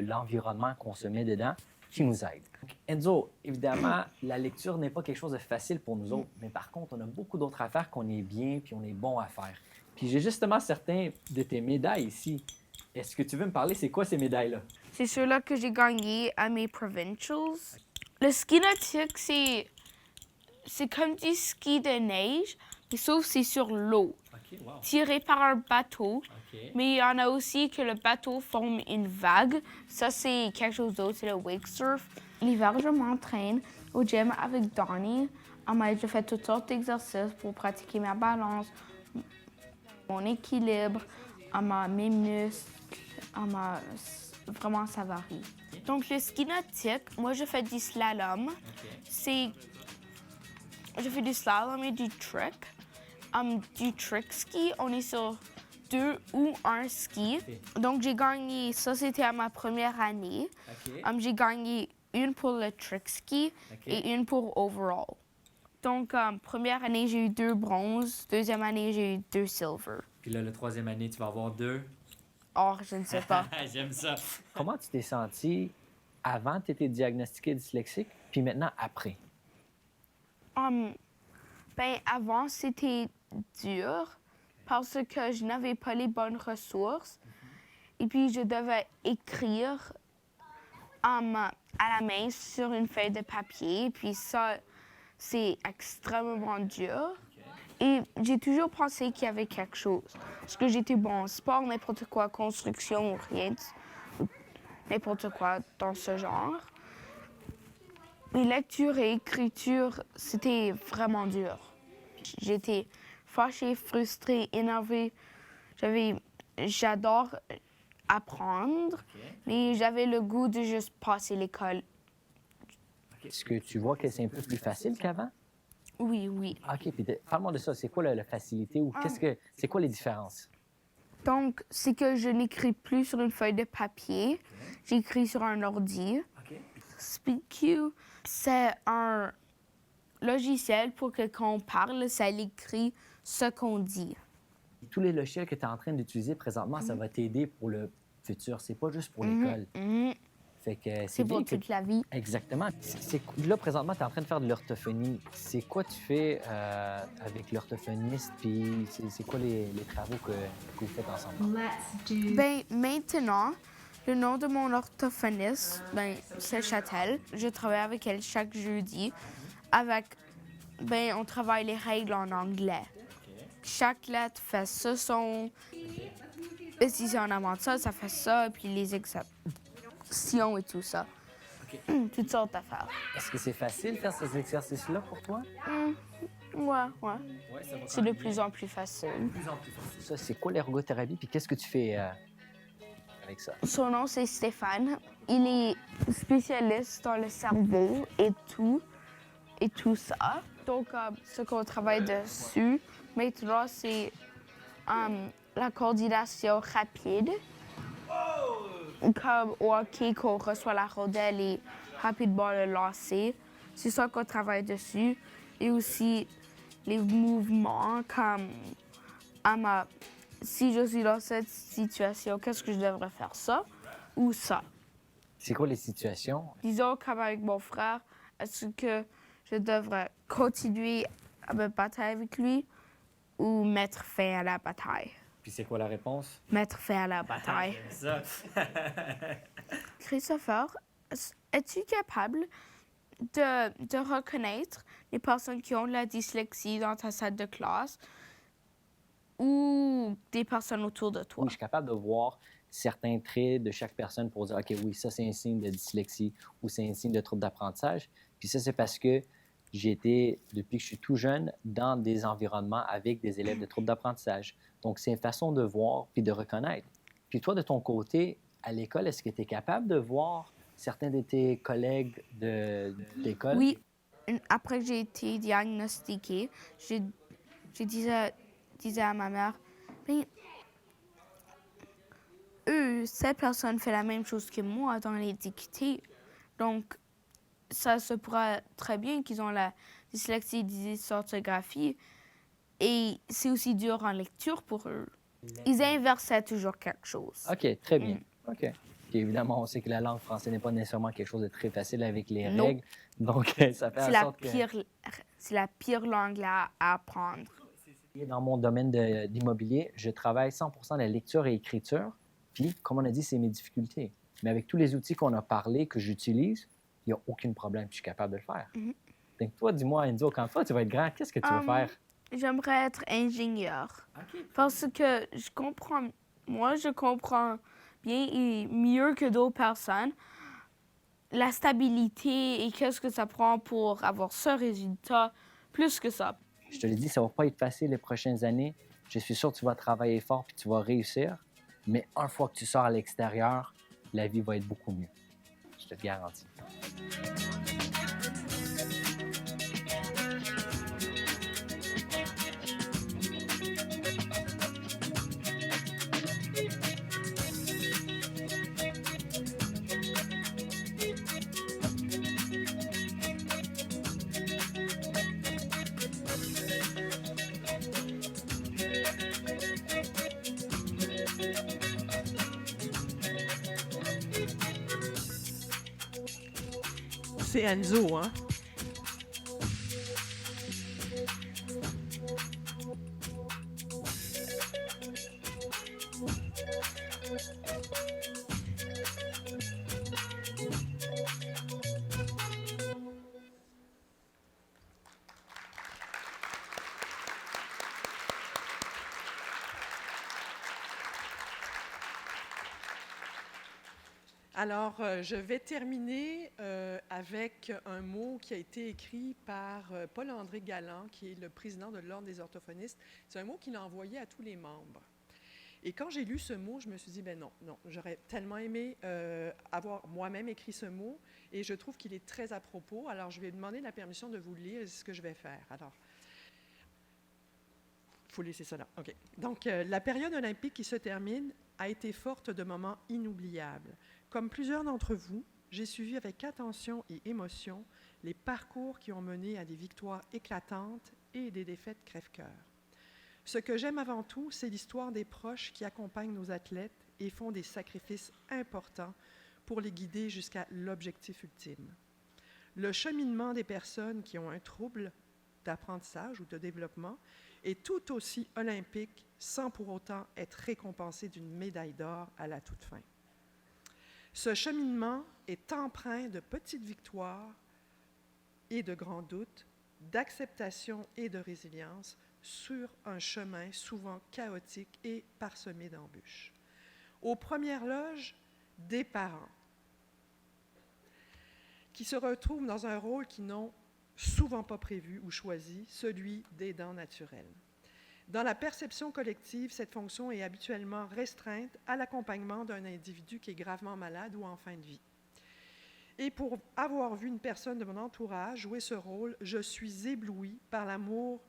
l'environnement qu'on se met dedans qui nous aident. Enzo, évidemment, la lecture n'est pas quelque chose de facile pour nous autres, mais par contre, on a beaucoup d'autres affaires qu'on est bien puis on est bon à faire. Puis j'ai justement certains de tes médailles ici. Est-ce que tu veux me parler, c'est quoi ces médailles-là? C'est ceux-là que j'ai gagnés à mes provincials. Le ski nautique, c'est comme du ski de neige, mais sauf c'est sur l'eau, OK, wow. tiré par un bateau. OK. Mais il y en a aussi que le bateau forme une vague. Ça, c'est quelque chose d'autre, c'est le wake surf. L'hiver, je m'entraîne au gym avec Donnie. Je fais toutes sortes d'exercices pour pratiquer ma balance, mon équilibre, mes muscles. Vraiment, ça varie. Donc, le ski nautique, moi, je fais du slalom. Je fais du slalom et du trick. Du trick ski, on est sur 2 ou 1 ski. Donc, j'ai gagné, ça c'était à ma première année. J'ai gagné une pour le trick ski et une pour overall. Donc, première année, j'ai eu 2 bronzes. Deuxième année, j'ai eu 2 silver. Puis là, la troisième année, tu vas avoir 2. Or, je ne sais pas. J'aime ça. Comment tu t'es senti avant que tu étais diagnostiqué dyslexique, puis maintenant après? Avant, c'était dur parce que je n'avais pas les bonnes ressources. Et puis, je devais écrire à la main sur une feuille de papier. Puis ça, c'est extrêmement dur. Et j'ai toujours pensé qu'il y avait quelque chose. Parce que j'étais bon en sport, n'importe quoi, construction ou rien, n'importe quoi dans ce genre. Mais lecture et écriture, c'était vraiment dur. J'étais fâchée, frustrée, énervée. J'adore apprendre, mais j'avais le goût de juste passer l'école. Est-ce que tu vois que c'est un peu plus facile qu'avant? Oui, oui. OK, puis parle-moi de ça. C'est quoi la facilité ou c'est quoi les différences? Donc, c'est que je n'écris plus sur une feuille de papier. J'écris sur un ordi. SpeakQ, c'est un logiciel pour que quand on parle, ça écrit ce qu'on dit. Tous les logiciels que tu es en train d'utiliser présentement, ça va t'aider pour le futur. C'est pas juste pour l'école. Fait que C'est pour bien que- toute la vie. Exactement. Là, présentement, tu es en train de faire de l'orthophonie. C'est quoi tu fais avec l'orthophoniste? Puis c'est quoi les travaux que vous faites ensemble? Maintenant, le nom de mon orthophoniste, c'est Châtel. Je travaille avec elle chaque jeudi. On travaille les règles en anglais. Chaque lettre fait ce son. Et si c'est en avant de ça, ça fait ça. Puis les exceptions et tout ça. Toutes sortes d'affaires. Est-ce que c'est facile de faire ces exercices-là pour toi? Ouais. C'est de plus en plus facile. Ça, c'est quoi l'ergothérapie? Puis qu'est-ce que tu fais avec ça? Son nom, c'est Stéphane. Il est spécialiste dans le cerveau et tout ça. Donc, ce qu'on travaille dessus maintenant, c'est la coordination rapide. Comme au hockey, qu'on reçoit la rondelle et rapidement le lancer. C'est ça qu'on travaille dessus. Et aussi les mouvements comme si je suis dans cette situation, qu'est-ce que je devrais faire, ça ou ça? C'est quoi les situations? Disons, comme avec mon frère, est-ce que je devrais continuer à me battre avec lui ou mettre fin à la bataille? Puis c'est quoi la réponse? Mettre fin à la bataille. Ça. Christopher, es-tu capable de reconnaître les personnes qui ont de la dyslexie dans ta salle de classe ou des personnes autour de toi? Oui, je suis capable de voir certains traits de chaque personne pour dire, OK, oui, ça, c'est un signe de dyslexie ou c'est un signe de trouble d'apprentissage. Puis ça, c'est parce que j'ai été, depuis que je suis tout jeune, dans des environnements avec des élèves de troubles d'apprentissage. Donc, c'est une façon de voir puis de reconnaître. Puis toi, de ton côté, à l'école, est-ce que tu es capable de voir certains de tes collègues d'école? Oui, après que j'ai été diagnostiquée, je disais à ma mère, ben, cette personne fait la même chose que moi dans les dictées. Donc, ça se pourrait très bien qu'ils ont la dyslexie et dysorthographie. Et c'est aussi dur en lecture pour eux. Ils inversaient toujours quelque chose. OK, très bien. OK. Puis évidemment, on sait que la langue française n'est pas nécessairement quelque chose de très facile avec les Non. règles. Donc, ça fait en sorte que... C'est la pire langue à apprendre. Dans mon domaine d'immobilier, je travaille 100% de la lecture et écriture. Puis, comme on a dit, c'est mes difficultés. Mais avec tous les outils qu'on a parlé, que j'utilise, il n'y a aucun problème. Je suis capable de le faire. Donc, toi, dis-moi, Enzo, quand toi, tu vas être grand, qu'est-ce que tu veux faire? J'aimerais être ingénieur. Parce que je comprends bien et mieux que d'autres personnes la stabilité et qu'est-ce que ça prend pour avoir ce résultat, plus que ça. Je te l'ai dit, ça ne va pas être facile les prochaines années. Je suis sûr que tu vas travailler fort puis tu vas réussir. Mais une fois que tu sors à l'extérieur, la vie va être beaucoup mieux. Je te le garantis. C'est Enzo, hein? Alors, je vais terminer avec un mot qui a été écrit par Paul-André Galland, qui est le président de l'Ordre des orthophonistes. C'est un mot qu'il a envoyé à tous les membres. Et quand j'ai lu ce mot, je me suis dit, ben non, j'aurais tellement aimé avoir moi-même écrit ce mot, et je trouve qu'il est très à propos. Alors, je vais demander la permission de vous le lire, et c'est ce que je vais faire. Alors, il faut laisser ça là. OK. Donc, la période olympique qui se termine a été forte de moments inoubliables. Comme plusieurs d'entre vous, j'ai suivi avec attention et émotion les parcours qui ont mené à des victoires éclatantes et des défaites crève-cœur. Ce que j'aime avant tout, c'est l'histoire des proches qui accompagnent nos athlètes et font des sacrifices importants pour les guider jusqu'à l'objectif ultime. Le cheminement des personnes qui ont un trouble d'apprentissage ou de développement est tout aussi olympique sans pour autant être récompensé d'une médaille d'or à la toute fin. Ce cheminement est empreint de petites victoires et de grands doutes, d'acceptation et de résilience sur un chemin souvent chaotique et parsemé d'embûches. Aux premières loges, des parents qui se retrouvent dans un rôle qu'ils n'ont souvent pas prévu ou choisi, celui d'aidant naturel. Dans la perception collective, cette fonction est habituellement restreinte à l'accompagnement d'un individu qui est gravement malade ou en fin de vie. Et pour avoir vu une personne de mon entourage jouer ce rôle, je suis éblouie par l'amour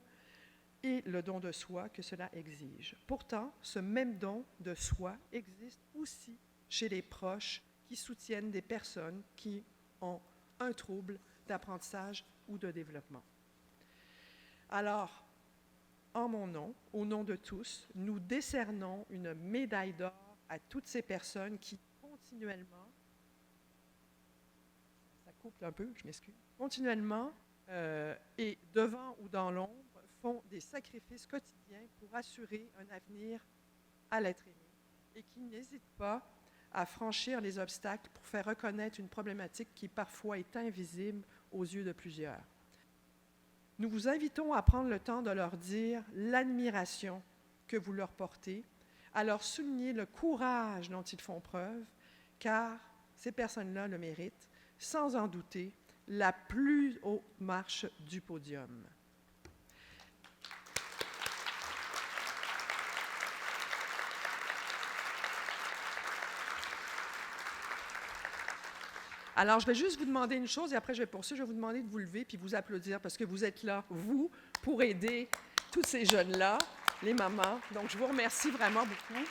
et le don de soi que cela exige. Pourtant, ce même don de soi existe aussi chez les proches qui soutiennent des personnes qui ont un trouble d'apprentissage ou de développement. Alors, en mon nom, au nom de tous, nous décernons une médaille d'or à toutes ces personnes qui continuellement, ça coupe un peu, je m'excuse, continuellement et devant ou dans l'ombre, font des sacrifices quotidiens pour assurer un avenir à l'être aimé et qui n'hésitent pas à franchir les obstacles pour faire reconnaître une problématique qui parfois est invisible aux yeux de plusieurs. Nous vous invitons à prendre le temps de leur dire l'admiration que vous leur portez, à leur souligner le courage dont ils font preuve, car ces personnes-là le méritent, sans en douter, la plus haute marche du podium. Alors, je vais juste vous demander une chose et après je vais poursuivre. Je vais vous demander de vous lever puis vous applaudir parce que vous êtes là, vous, pour aider tous ces jeunes-là, les mamans. Donc, je vous remercie vraiment beaucoup.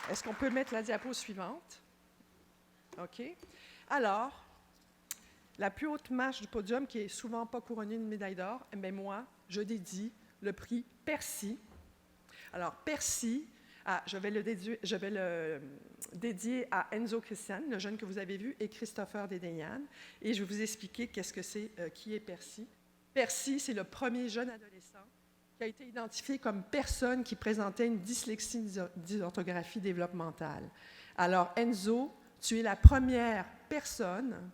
Est-ce qu'on peut mettre la diapo suivante? OK. Alors, la plus haute marche du podium, qui est souvent pas couronnée d'une médaille d'or, mais moi, je dédie le prix Percy. Alors, Percy, je vais le dédier à Enzo Christian, le jeune que vous avez vu, et Christopher Dédéian. Et je vais vous expliquer qu'est-ce que c'est, qui est Percy. Percy, c'est le premier jeune adolescent qui a été identifié comme personne qui présentait une dyslexie dysorthographie développementale. Alors, Enzo, tu es la première personne.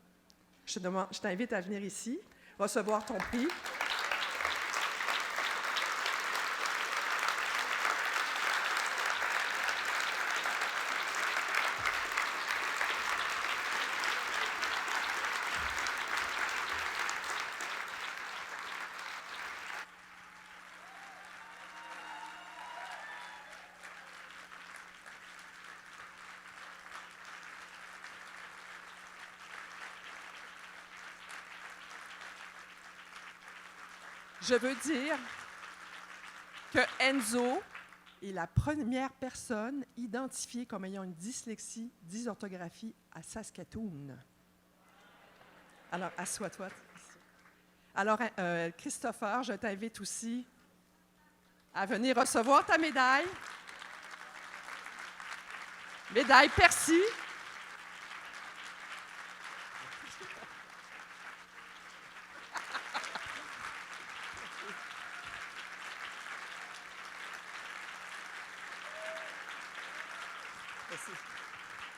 Je t'invite à venir ici, recevoir ton prix. Je veux dire que Enzo est la première personne identifiée comme ayant une dyslexie dysorthographie à Saskatoon. Alors, assois-toi. Alors, Christopher, je t'invite aussi à venir recevoir ta médaille. Médaille Percy.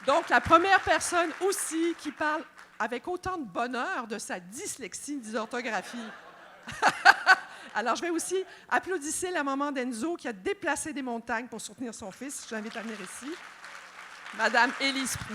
Donc, la première personne aussi qui parle avec autant de bonheur de sa dyslexie dysorthographie. Alors, je vais aussi applaudir la maman d'Enzo qui a déplacé des montagnes pour soutenir son fils. Je l'invite à venir ici. Madame Élise Proux.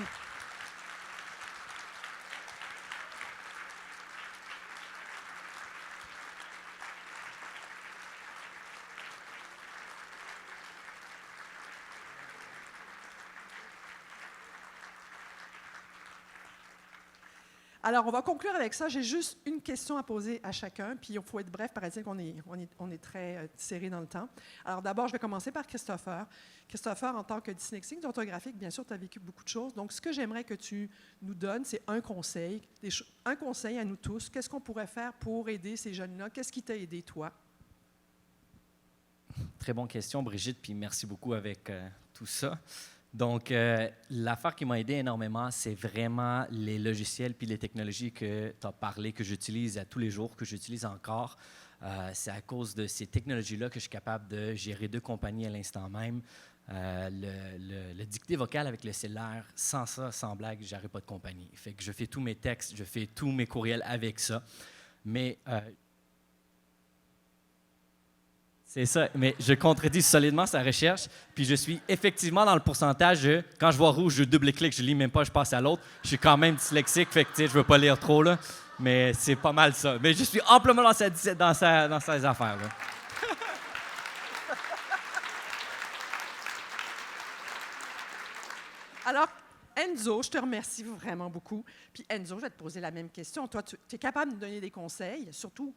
Alors, on va conclure avec ça. J'ai juste une question à poser à chacun, puis il faut être bref, paraît-il qu'on est très serré dans le temps. Alors, d'abord, je vais commencer par Christopher. Christopher, en tant que dyslexique orthographique, bien sûr, tu as vécu beaucoup de choses. Donc, ce que j'aimerais que tu nous donnes, c'est un conseil à nous tous. Qu'est-ce qu'on pourrait faire pour aider ces jeunes-là? Qu'est-ce qui t'a aidé, toi? Très bonne question, Brigitte, puis merci beaucoup avec tout ça. Donc, l'affaire qui m'a aidé énormément, c'est vraiment les logiciels puis les technologies que tu as parlé, que j'utilise à tous les jours, que j'utilise encore. C'est à cause de ces technologies-là que je suis capable de gérer 2 compagnies à l'instant même. Le dicté vocal avec le cellulaire, sans ça, sans blague, je n'aurais pas de compagnie. Fait que je fais tous mes textes, je fais tous mes courriels avec ça. Mais c'est ça, mais je contredis solidement sa recherche, puis je suis effectivement dans le pourcentage de, quand je vois rouge, je double-clique, je lis même pas, je passe à l'autre. Je suis quand même dyslexique, fait que je veux pas lire trop, là, mais c'est pas mal ça. Mais je suis amplement dans ses affaires, là. Alors, Enzo, je te remercie vraiment beaucoup. Puis Enzo, je vais te poser la même question. Toi, tu es capable de nous donner des conseils, surtout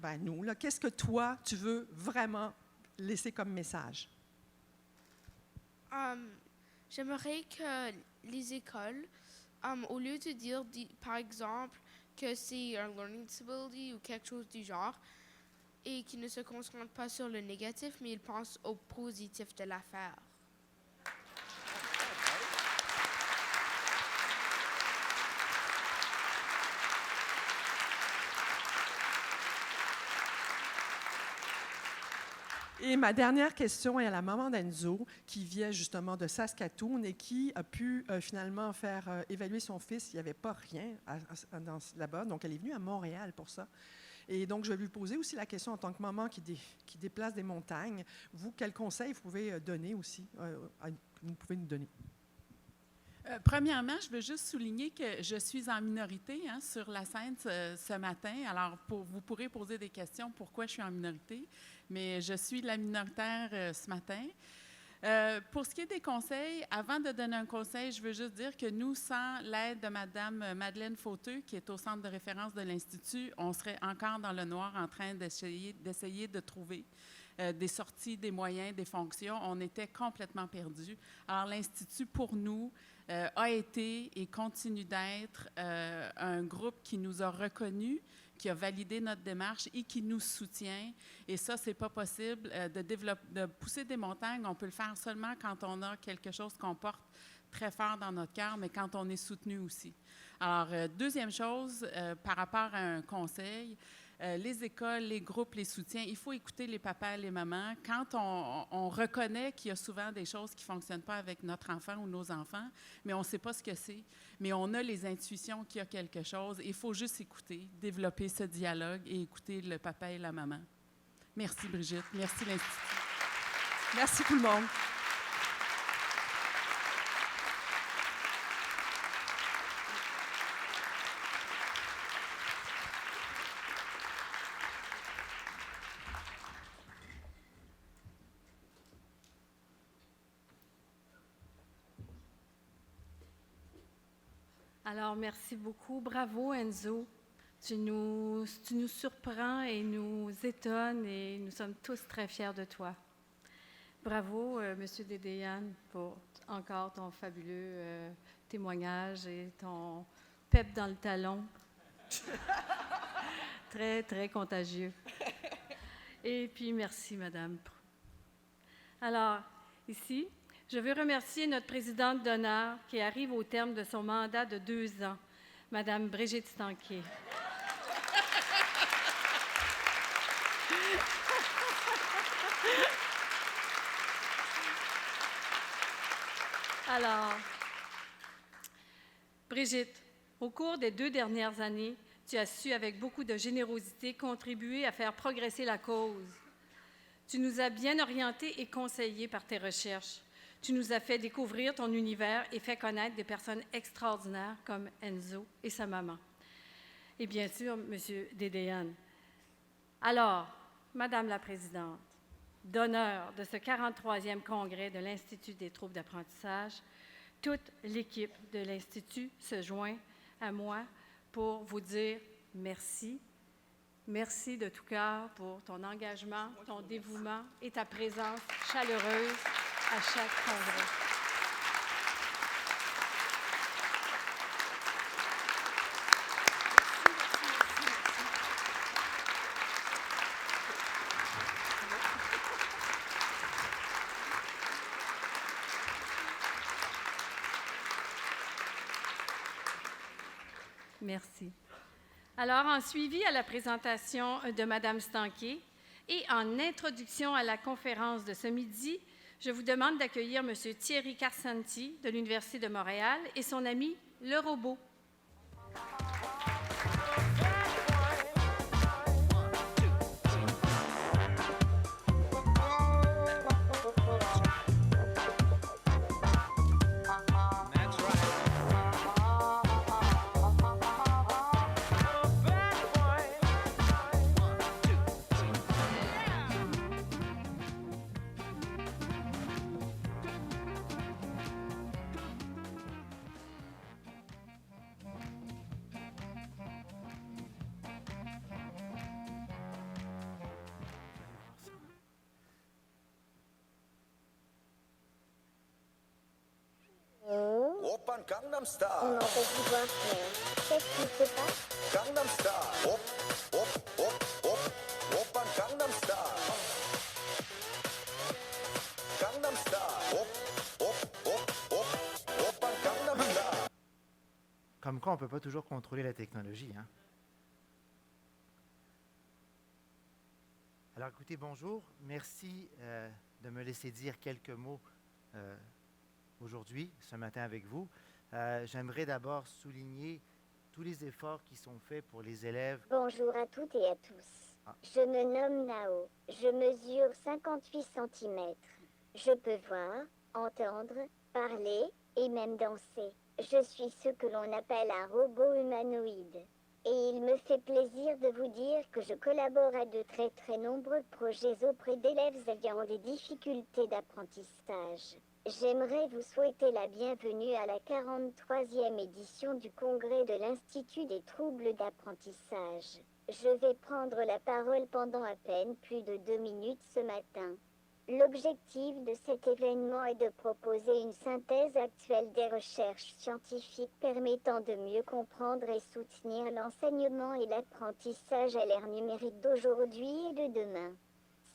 à nous. Qu'est-ce que toi, tu veux vraiment laisser comme message? J'aimerais que les écoles, au lieu de dire, par exemple, que c'est un learning disability ou quelque chose du genre, et qu'ils ne se concentrent pas sur le négatif, mais ils pensent au positif de l'affaire. Et ma dernière question est à la maman d'Enzo, qui vient justement de Saskatoon et qui a pu finalement faire évaluer son fils. Il n'y avait pas rien là-bas, donc elle est venue à Montréal pour ça. Et donc, je vais lui poser aussi la question en tant que maman qui déplace des montagnes. Vous, quels conseils vous pouvez donner aussi, vous pouvez nous donner? Premièrement, je veux juste souligner que je suis en minorité sur la scène ce matin. Alors, vous pourrez poser des questions pourquoi je suis en minorité, mais je suis la minoritaire ce matin. Pour ce qui est des conseils, avant de donner un conseil, je veux juste dire que nous, sans l'aide de Mme Madeleine Fauteux, qui est au centre de référence de l'Institut, on serait encore dans le noir en train d'essayer de trouver des sorties, des moyens, des fonctions. On était complètement perdus. Alors, l'Institut, pour nous, a été et continue d'être un groupe qui nous a reconnus, qui a validé notre démarche et qui nous soutient. Et ça, c'est pas possible de pousser des montagnes. On peut le faire seulement quand on a quelque chose qu'on porte très fort dans notre cœur, mais quand on est soutenu aussi. Alors, deuxième chose, par rapport à un conseil, les écoles, les groupes, les soutiens, il faut écouter les papas et les mamans. Quand on reconnaît qu'il y a souvent des choses qui ne fonctionnent pas avec notre enfant ou nos enfants, mais on ne sait pas ce que c'est, mais on a les intuitions qu'il y a quelque chose. Il faut juste écouter, développer ce dialogue et écouter le papa et la maman. Merci Brigitte. Merci l'Institut. Merci tout le monde. Alors, merci beaucoup. Bravo, Enzo. Tu nous surprends et nous étonnes et nous sommes tous très fiers de toi. Bravo, M. Dédéane, pour encore ton fabuleux témoignage et ton pep dans le talon. Très, très contagieux. Et puis, merci, Madame. Alors, ici, je veux remercier notre présidente d'honneur qui arrive au terme de son mandat de 2 ans, Madame Brigitte Stanquier. Alors, Brigitte, au cours des 2 dernières années, tu as su, avec beaucoup de générosité, contribuer à faire progresser la cause. Tu nous as bien orientés et conseillés par tes recherches. Tu nous as fait découvrir ton univers et fait connaître des personnes extraordinaires comme Enzo et sa maman. Et bien sûr, M. Dédéane. Alors, Madame la Présidente, d'honneur de ce 43e congrès de l'Institut des troubles d'apprentissage, toute l'équipe de l'Institut se joint à moi pour vous dire merci. Merci de tout cœur pour ton engagement, ton dévouement et ta présence chaleureuse à chaque congrès. Merci. Alors, en suivi à la présentation de Mme Stanquier et en introduction à la conférence de ce midi, je vous demande d'accueillir M. Thierry Carsanti de l'Université de Montréal et son ami Le Robot. Oppan Gangnam Style. On n'entend plus voir rien. Qu'est-ce qui se passe? Gangnam Style. Hop, hop, hop, hop. Oppan Gangnam Style. Gangnam Style. Hop, hop, hop, hop. Oppan Gangnam Style. Comme quoi, on ne peut pas toujours contrôler la technologie, hein? Alors écoutez, bonjour. Merci de me laisser dire quelques mots aujourd'hui, ce matin avec vous. J'aimerais d'abord souligner tous les efforts qui sont faits pour les élèves. Bonjour à toutes et à tous. Je me nomme Nao. Je mesure 58 cm. Je peux voir, entendre, parler et même danser. Je suis ce que l'on appelle un robot humanoïde. Et il me fait plaisir de vous dire que je collabore à de très nombreux projets auprès d'élèves ayant des difficultés d'apprentissage. J'aimerais vous souhaiter la bienvenue à la 43e édition du Congrès de l'Institut des troubles d'apprentissage. Je vais prendre la parole pendant à peine plus de 2 minutes ce matin. L'objectif de cet événement est de proposer une synthèse actuelle des recherches scientifiques permettant de mieux comprendre et soutenir l'enseignement et l'apprentissage à l'ère numérique d'aujourd'hui et de demain.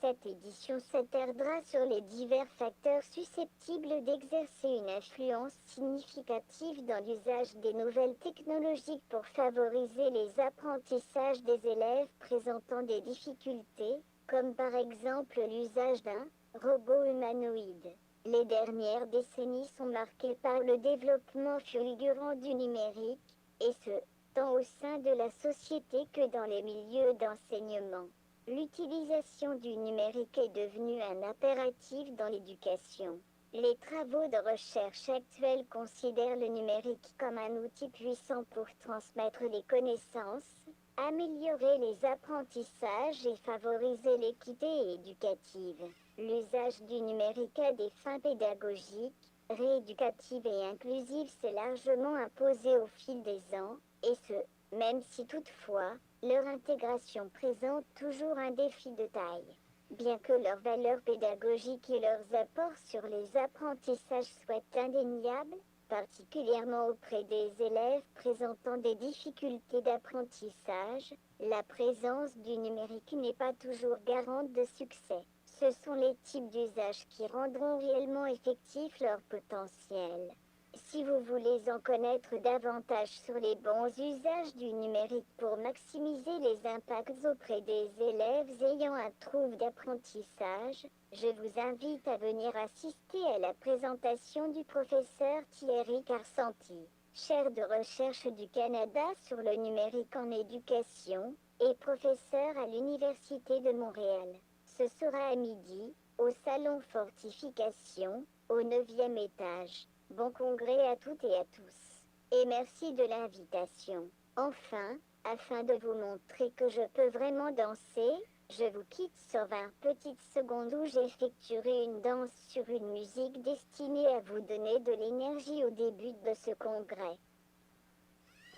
Cette édition s'attardera sur les divers facteurs susceptibles d'exercer une influence significative dans l'usage des nouvelles technologies pour favoriser les apprentissages des élèves présentant des difficultés, comme par exemple l'usage d'un robot humanoïde. Les dernières décennies sont marquées par le développement fulgurant du numérique, et ce, tant au sein de la société que dans les milieux d'enseignement. L'utilisation du numérique est devenue un impératif dans l'éducation. Les travaux de recherche actuels considèrent le numérique comme un outil puissant pour transmettre les connaissances, améliorer les apprentissages et favoriser l'équité éducative. L'usage du numérique à des fins pédagogiques, rééducatives et inclusives s'est largement imposé au fil des ans, et ce, même si toutefois, leur intégration présente toujours un défi de taille. Bien que leurs valeurs pédagogiques et leurs apports sur les apprentissages soient indéniables, particulièrement auprès des élèves présentant des difficultés d'apprentissage, la présence du numérique n'est pas toujours garante de succès. Ce sont les types d'usages qui rendront réellement effectif leur potentiel. Si vous voulez en connaître davantage sur les bons usages du numérique pour maximiser les impacts auprès des élèves ayant un trouble d'apprentissage, je vous invite à venir assister à la présentation du professeur Thierry Carsanti, chaire de recherche du Canada sur le numérique en éducation et professeur à l'Université de Montréal. Ce sera à midi, au Salon Fortification, au 9e étage. Bon congrès à toutes et à tous. Et merci de l'invitation. Enfin, afin de vous montrer que je peux vraiment danser, je vous quitte sur 20 petites secondes où j'effectuerai une danse sur une musique destinée à vous donner de l'énergie au début de ce congrès.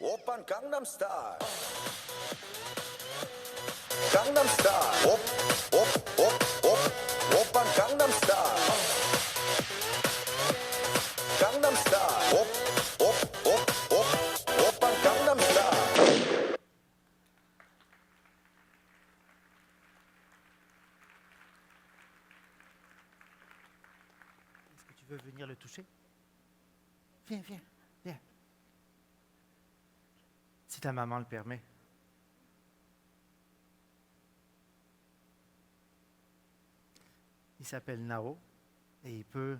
Oppan Gangnam Style. Gangnam Style. Oppan Gangnam Style. Gangnam Style. Oppan Gangnam Style. Est-ce que tu veux venir le toucher? Viens, viens, viens. Si ta maman le permet. Il s'appelle Nao et il peut,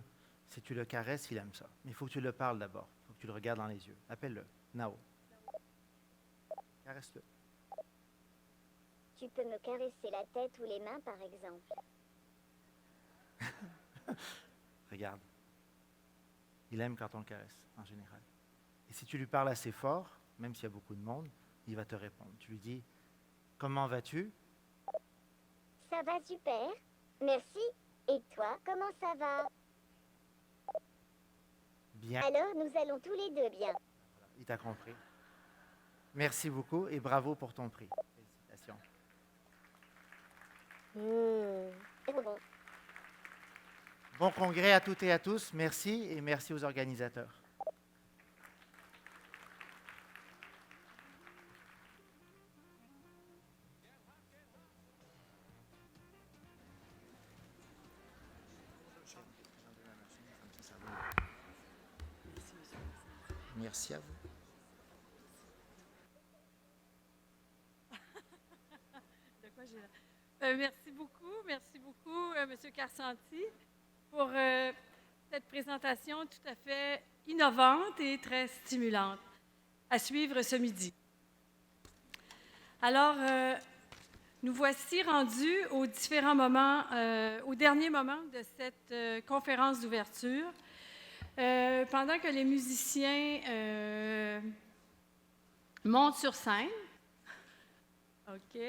si tu le caresses, il aime ça. Mais il faut que tu le parles d'abord. Il faut que tu le regardes dans les yeux. Appelle-le, Nao. Caresse-le. Tu peux me caresser la tête ou les mains, par exemple. Regarde. Il aime quand on le caresse, en général. Et si tu lui parles assez fort, même s'il y a beaucoup de monde, il va te répondre. Tu lui dis, « Comment vas-tu? » Ça va super. Merci. Et toi, comment ça va? Bien. Alors, nous allons tous les deux bien. Il t'a compris. Merci beaucoup et bravo pour ton prix. Félicitations. Bon congrès à toutes et à tous. Merci et merci aux organisateurs. Merci à vous. De quoi j'ai Merci beaucoup, M. Carsanti, pour cette présentation tout à fait innovante et très stimulante à suivre ce midi. Alors, nous voici rendus aux différents moments, au dernier moment de cette conférence d'ouverture. Pendant que les musiciens montent sur scène, OK.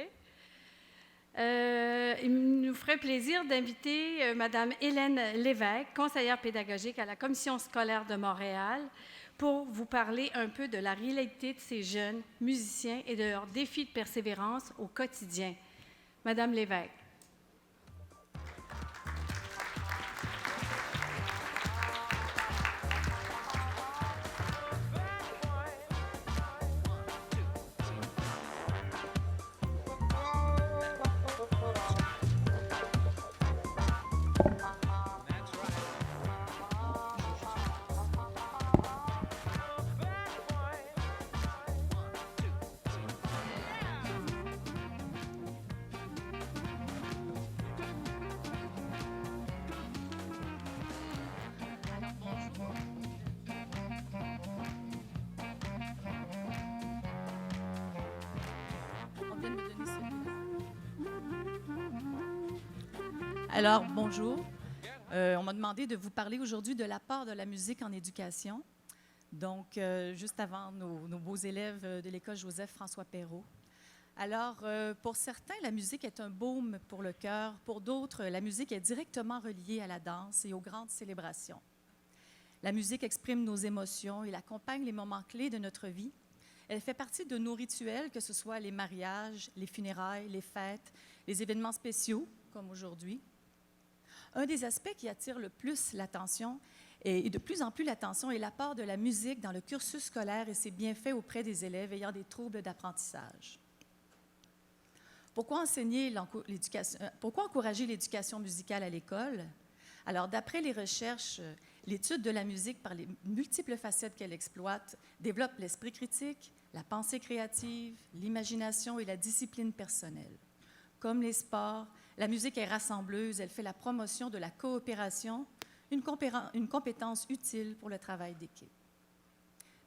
Il nous ferait plaisir d'inviter Mme Hélène Lévesque, conseillère pédagogique à la Commission scolaire de Montréal, pour vous parler un peu de la réalité de ces jeunes musiciens et de leurs défis de persévérance au quotidien. Madame Lévesque. Alors, bonjour. On m'a demandé de vous parler aujourd'hui de l'apport de la musique en éducation. Donc, juste avant nos beaux élèves de l'école Joseph-François Perrault. Alors, pour certains, la musique est un baume pour le cœur. Pour d'autres, la musique est directement reliée à la danse et aux grandes célébrations. La musique exprime nos émotions, elle accompagne les moments clés de notre vie. Elle fait partie de nos rituels, que ce soit les mariages, les funérailles, les fêtes, les événements spéciaux, comme aujourd'hui. Un des aspects qui attire le plus l'attention, et de plus en plus l'attention, est l'apport de la musique dans le cursus scolaire et ses bienfaits auprès des élèves ayant des troubles d'apprentissage. Pourquoi encourager l'éducation musicale à l'école? Alors, d'après les recherches, l'étude de la musique, par les multiples facettes qu'elle exploite, développe l'esprit critique, la pensée créative, l'imagination et la discipline personnelle. Comme les sports, la musique est rassembleuse, elle fait la promotion de la coopération, une compétence utile pour le travail d'équipe.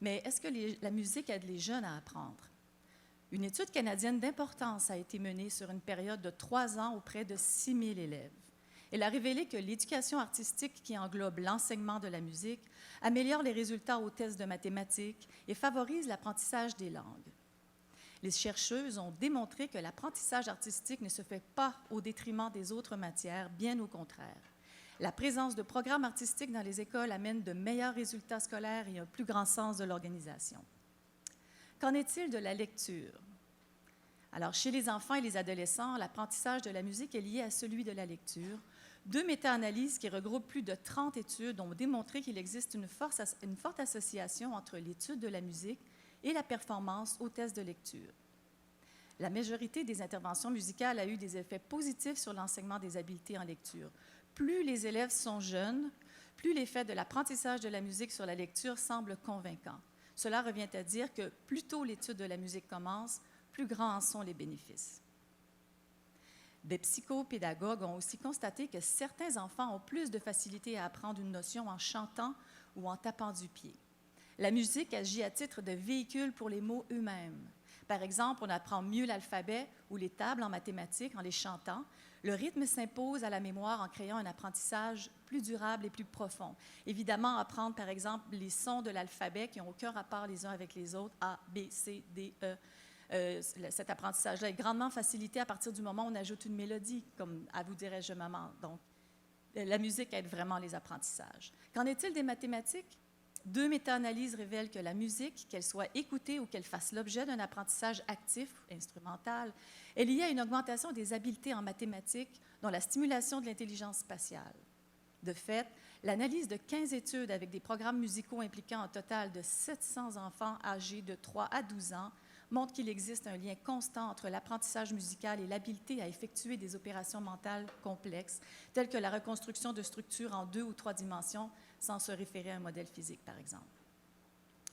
Mais est-ce que la musique aide les jeunes à apprendre? Une étude canadienne d'importance a été menée sur une période de 3 ans auprès de 6 000 élèves. Elle a révélé que l'éducation artistique qui englobe l'enseignement de la musique améliore les résultats aux tests de mathématiques et favorise l'apprentissage des langues. Les chercheuses ont démontré que l'apprentissage artistique ne se fait pas au détriment des autres matières, bien au contraire. La présence de programmes artistiques dans les écoles amène de meilleurs résultats scolaires et un plus grand sens de l'organisation. Qu'en est-il de la lecture? Alors, chez les enfants et les adolescents, l'apprentissage de la musique est lié à celui de la lecture. 2 méta-analyses qui regroupent plus de 30 études ont démontré qu'il existe une forte association entre l'étude de la musique et la performance aux tests de lecture. La majorité des interventions musicales a eu des effets positifs sur l'enseignement des habiletés en lecture. Plus les élèves sont jeunes, plus l'effet de l'apprentissage de la musique sur la lecture semble convaincant. Cela revient à dire que plus tôt l'étude de la musique commence, plus grands en sont les bénéfices. Des psychopédagogues ont aussi constaté que certains enfants ont plus de facilité à apprendre une notion en chantant ou en tapant du pied. La musique agit à titre de véhicule pour les mots eux-mêmes. Par exemple, on apprend mieux l'alphabet ou les tables en mathématiques en les chantant. Le rythme s'impose à la mémoire en créant un apprentissage plus durable et plus profond. Évidemment, apprendre, par exemple, les sons de l'alphabet qui n'ont aucun rapport les uns avec les autres, A, B, C, D, E. Cet apprentissage-là est grandement facilité à partir du moment où on ajoute une mélodie, comme « À vous dirai-je maman ». Donc, la musique aide vraiment les apprentissages. Qu'en est-il des mathématiques? 2 méta-analyses révèlent que la musique, qu'elle soit écoutée ou qu'elle fasse l'objet d'un apprentissage actif, instrumental, est liée à une augmentation des habiletés en mathématiques, dont la stimulation de l'intelligence spatiale. De fait, l'analyse de 15 études avec des programmes musicaux impliquant un total de 700 enfants âgés de 3 à 12 ans montre qu'il existe un lien constant entre l'apprentissage musical et l'habileté à effectuer des opérations mentales complexes, telles que la reconstruction de structures en 2 ou 3 dimensions, sans se référer à un modèle physique, par exemple.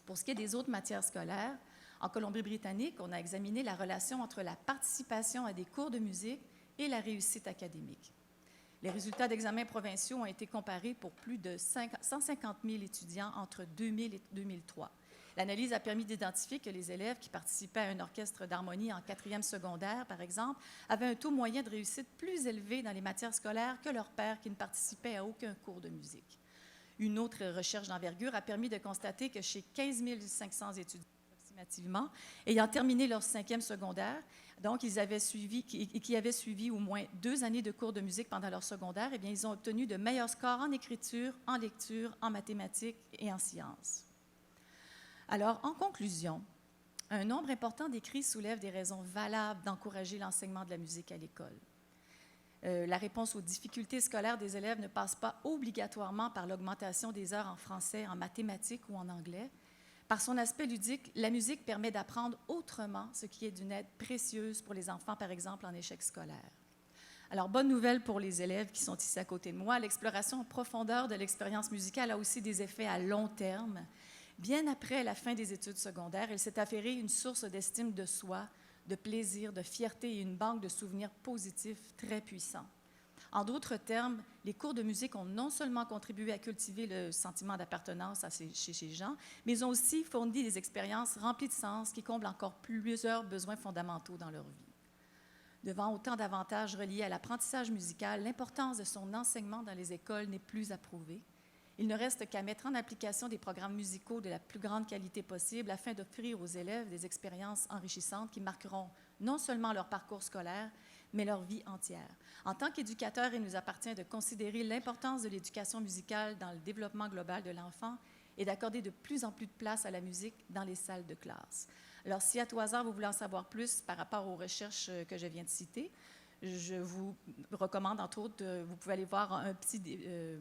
Pour ce qui est des autres matières scolaires, en Colombie-Britannique, on a examiné la relation entre la participation à des cours de musique et la réussite académique. Les résultats d'examens provinciaux ont été comparés pour plus de 150 000 étudiants entre 2000 et 2003. L'analyse a permis d'identifier que les élèves qui participaient à un orchestre d'harmonie en 4e secondaire, par exemple, avaient un taux moyen de réussite plus élevé dans les matières scolaires que leurs pairs qui ne participaient à aucun cours de musique. Une autre recherche d'envergure a permis de constater que chez 15 500 étudiants approximativement, ayant terminé leur 5e secondaire, donc qui avaient suivi au moins 2 années de cours de musique pendant leur secondaire, eh bien, ils ont obtenu de meilleurs scores en écriture, en lecture, en mathématiques et en sciences. Alors, en conclusion, un nombre important d'écrits soulève des raisons valables d'encourager l'enseignement de la musique à l'école. La réponse aux difficultés scolaires des élèves ne passe pas obligatoirement par l'augmentation des heures en français, en mathématiques ou en anglais. Par son aspect ludique, la musique permet d'apprendre autrement, ce qui est d'une aide précieuse pour les enfants, par exemple, en échec scolaire. Alors, bonne nouvelle pour les élèves qui sont ici à côté de moi, l'exploration en profondeur de l'expérience musicale a aussi des effets à long terme. Bien après la fin des études secondaires, il s'est avéré une source d'estime de soi, de plaisir, de fierté et une banque de souvenirs positifs très puissants. En d'autres termes, les cours de musique ont non seulement contribué à cultiver le sentiment d'appartenance chez ces gens, mais ils ont aussi fourni des expériences remplies de sens qui comblent encore plusieurs besoins fondamentaux dans leur vie. Devant autant d'avantages reliés à l'apprentissage musical, l'importance de son enseignement dans les écoles n'est plus à prouver. Il ne reste qu'à mettre en application des programmes musicaux de la plus grande qualité possible afin d'offrir aux élèves des expériences enrichissantes qui marqueront non seulement leur parcours scolaire, mais leur vie entière. En tant qu'éducateur, il nous appartient de considérer l'importance de l'éducation musicale dans le développement global de l'enfant et d'accorder de plus en plus de place à la musique dans les salles de classe. Alors, si à tout hasard vous voulez en savoir plus par rapport aux recherches que je viens de citer, je vous recommande, entre autres, vous pouvez aller voir un petit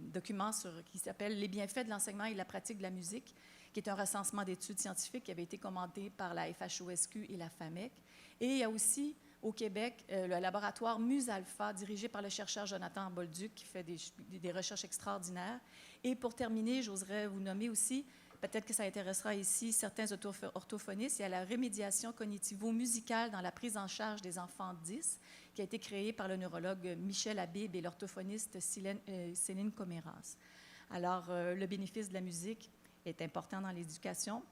document qui s'appelle « Les bienfaits de l'enseignement et de la pratique de la musique », qui est un recensement d'études scientifiques qui avait été commandé par la FHOSQ et la FAMEC. Et il y a aussi, au Québec, le laboratoire Musalpha, dirigé par le chercheur Jonathan Bolduc, qui fait des recherches extraordinaires. Et pour terminer, j'oserais vous nommer aussi, peut-être que ça intéressera ici certains orthophonistes, il y a la remédiation cognitivo-musicale dans la prise en charge des enfants 10, qui a été créée par le neurologue Michel Habib et l'orthophoniste Céline Coméras. Alors, le bénéfice de la musique est important dans l'éducation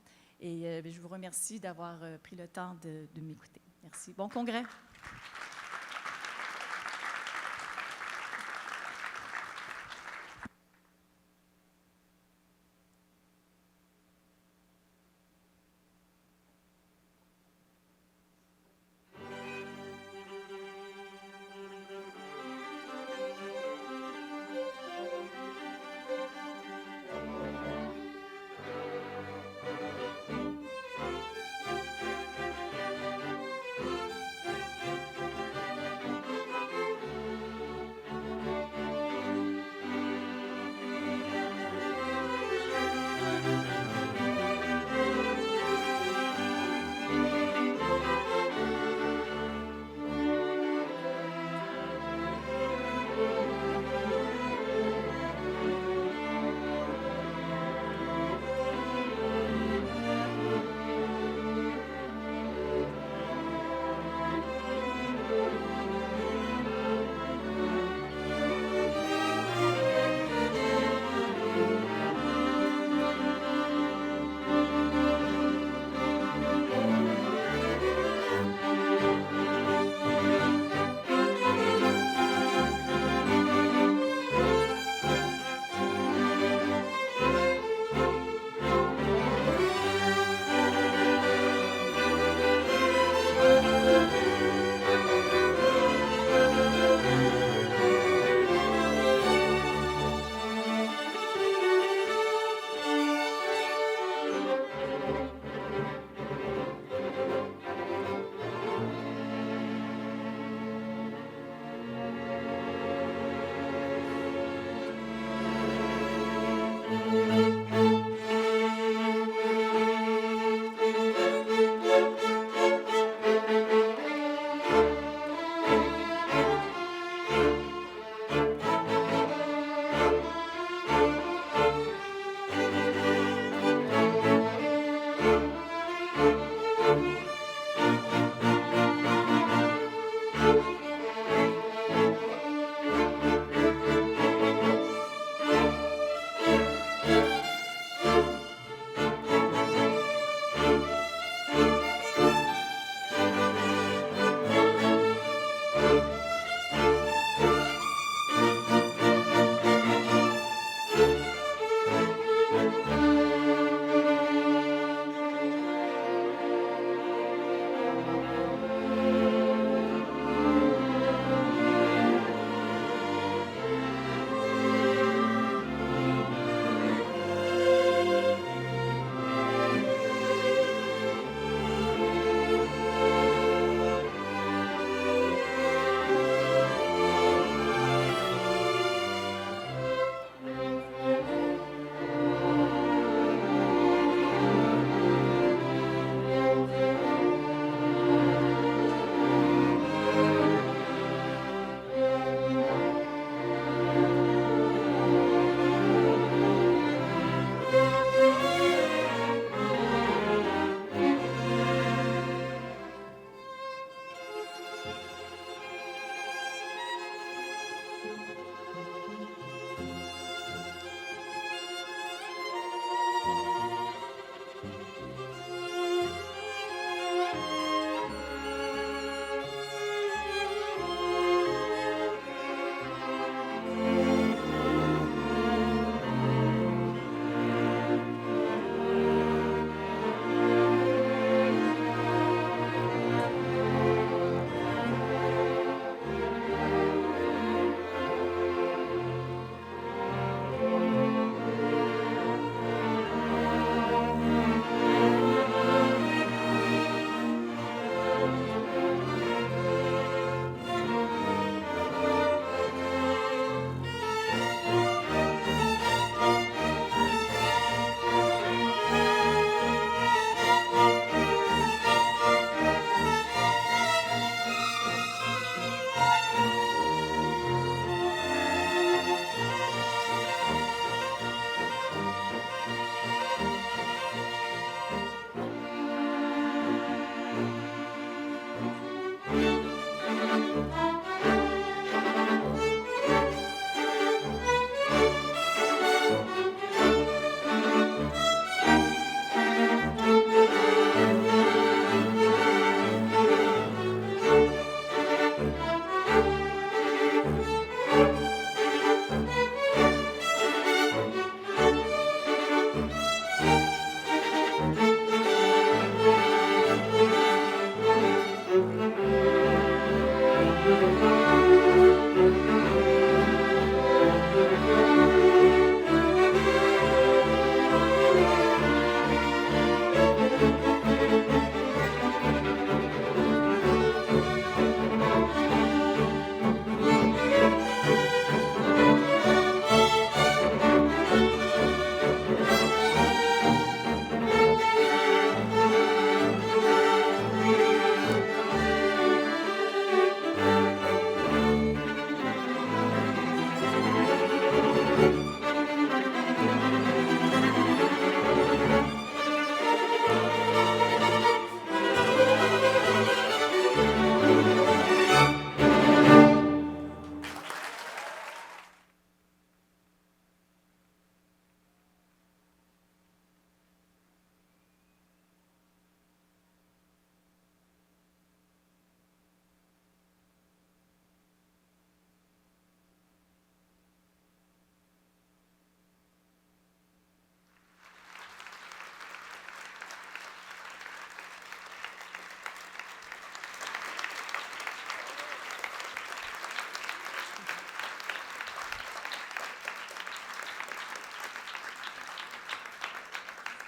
et je vous remercie d'avoir pris le temps de m'écouter. Merci. Bon congrès.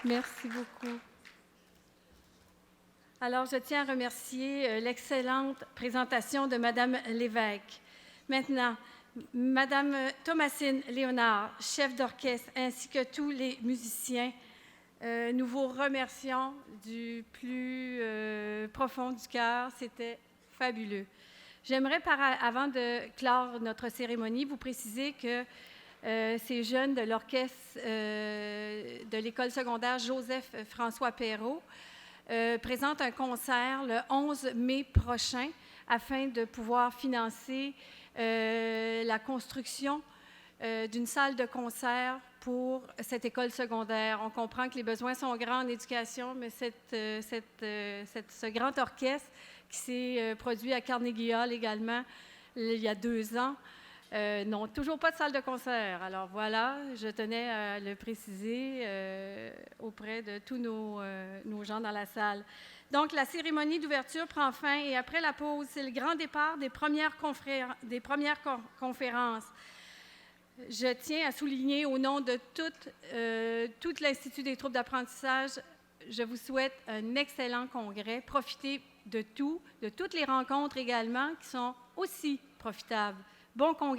Merci beaucoup. Alors, je tiens à remercier l'excellente présentation de Mme Lévesque. Maintenant, Mme Thomasine Léonard, chef d'orchestre, ainsi que tous les musiciens, nous vous remercions du plus profond du cœur. C'était fabuleux. J'aimerais, avant de clore notre cérémonie, vous préciser que ces jeunes de l'orchestre de l'école secondaire Joseph-François Perrault présentent un concert le 11 mai prochain afin de pouvoir financer la construction d'une salle de concert pour cette école secondaire. On comprend que les besoins sont grands en éducation, mais ce grand orchestre qui s'est produit à Carnegie Hall également il y a 2 ans, n'ont toujours pas de salle de concert. Alors voilà, je tenais à le préciser auprès de tous nos gens dans la salle. Donc, la cérémonie d'ouverture prend fin et après la pause, c'est le grand départ des premières conférences. Je tiens à souligner au nom de tout l'Institut des troubles d'apprentissage, je vous souhaite un excellent congrès. Profitez de toutes les rencontres également qui sont aussi profitables. Bon congrès.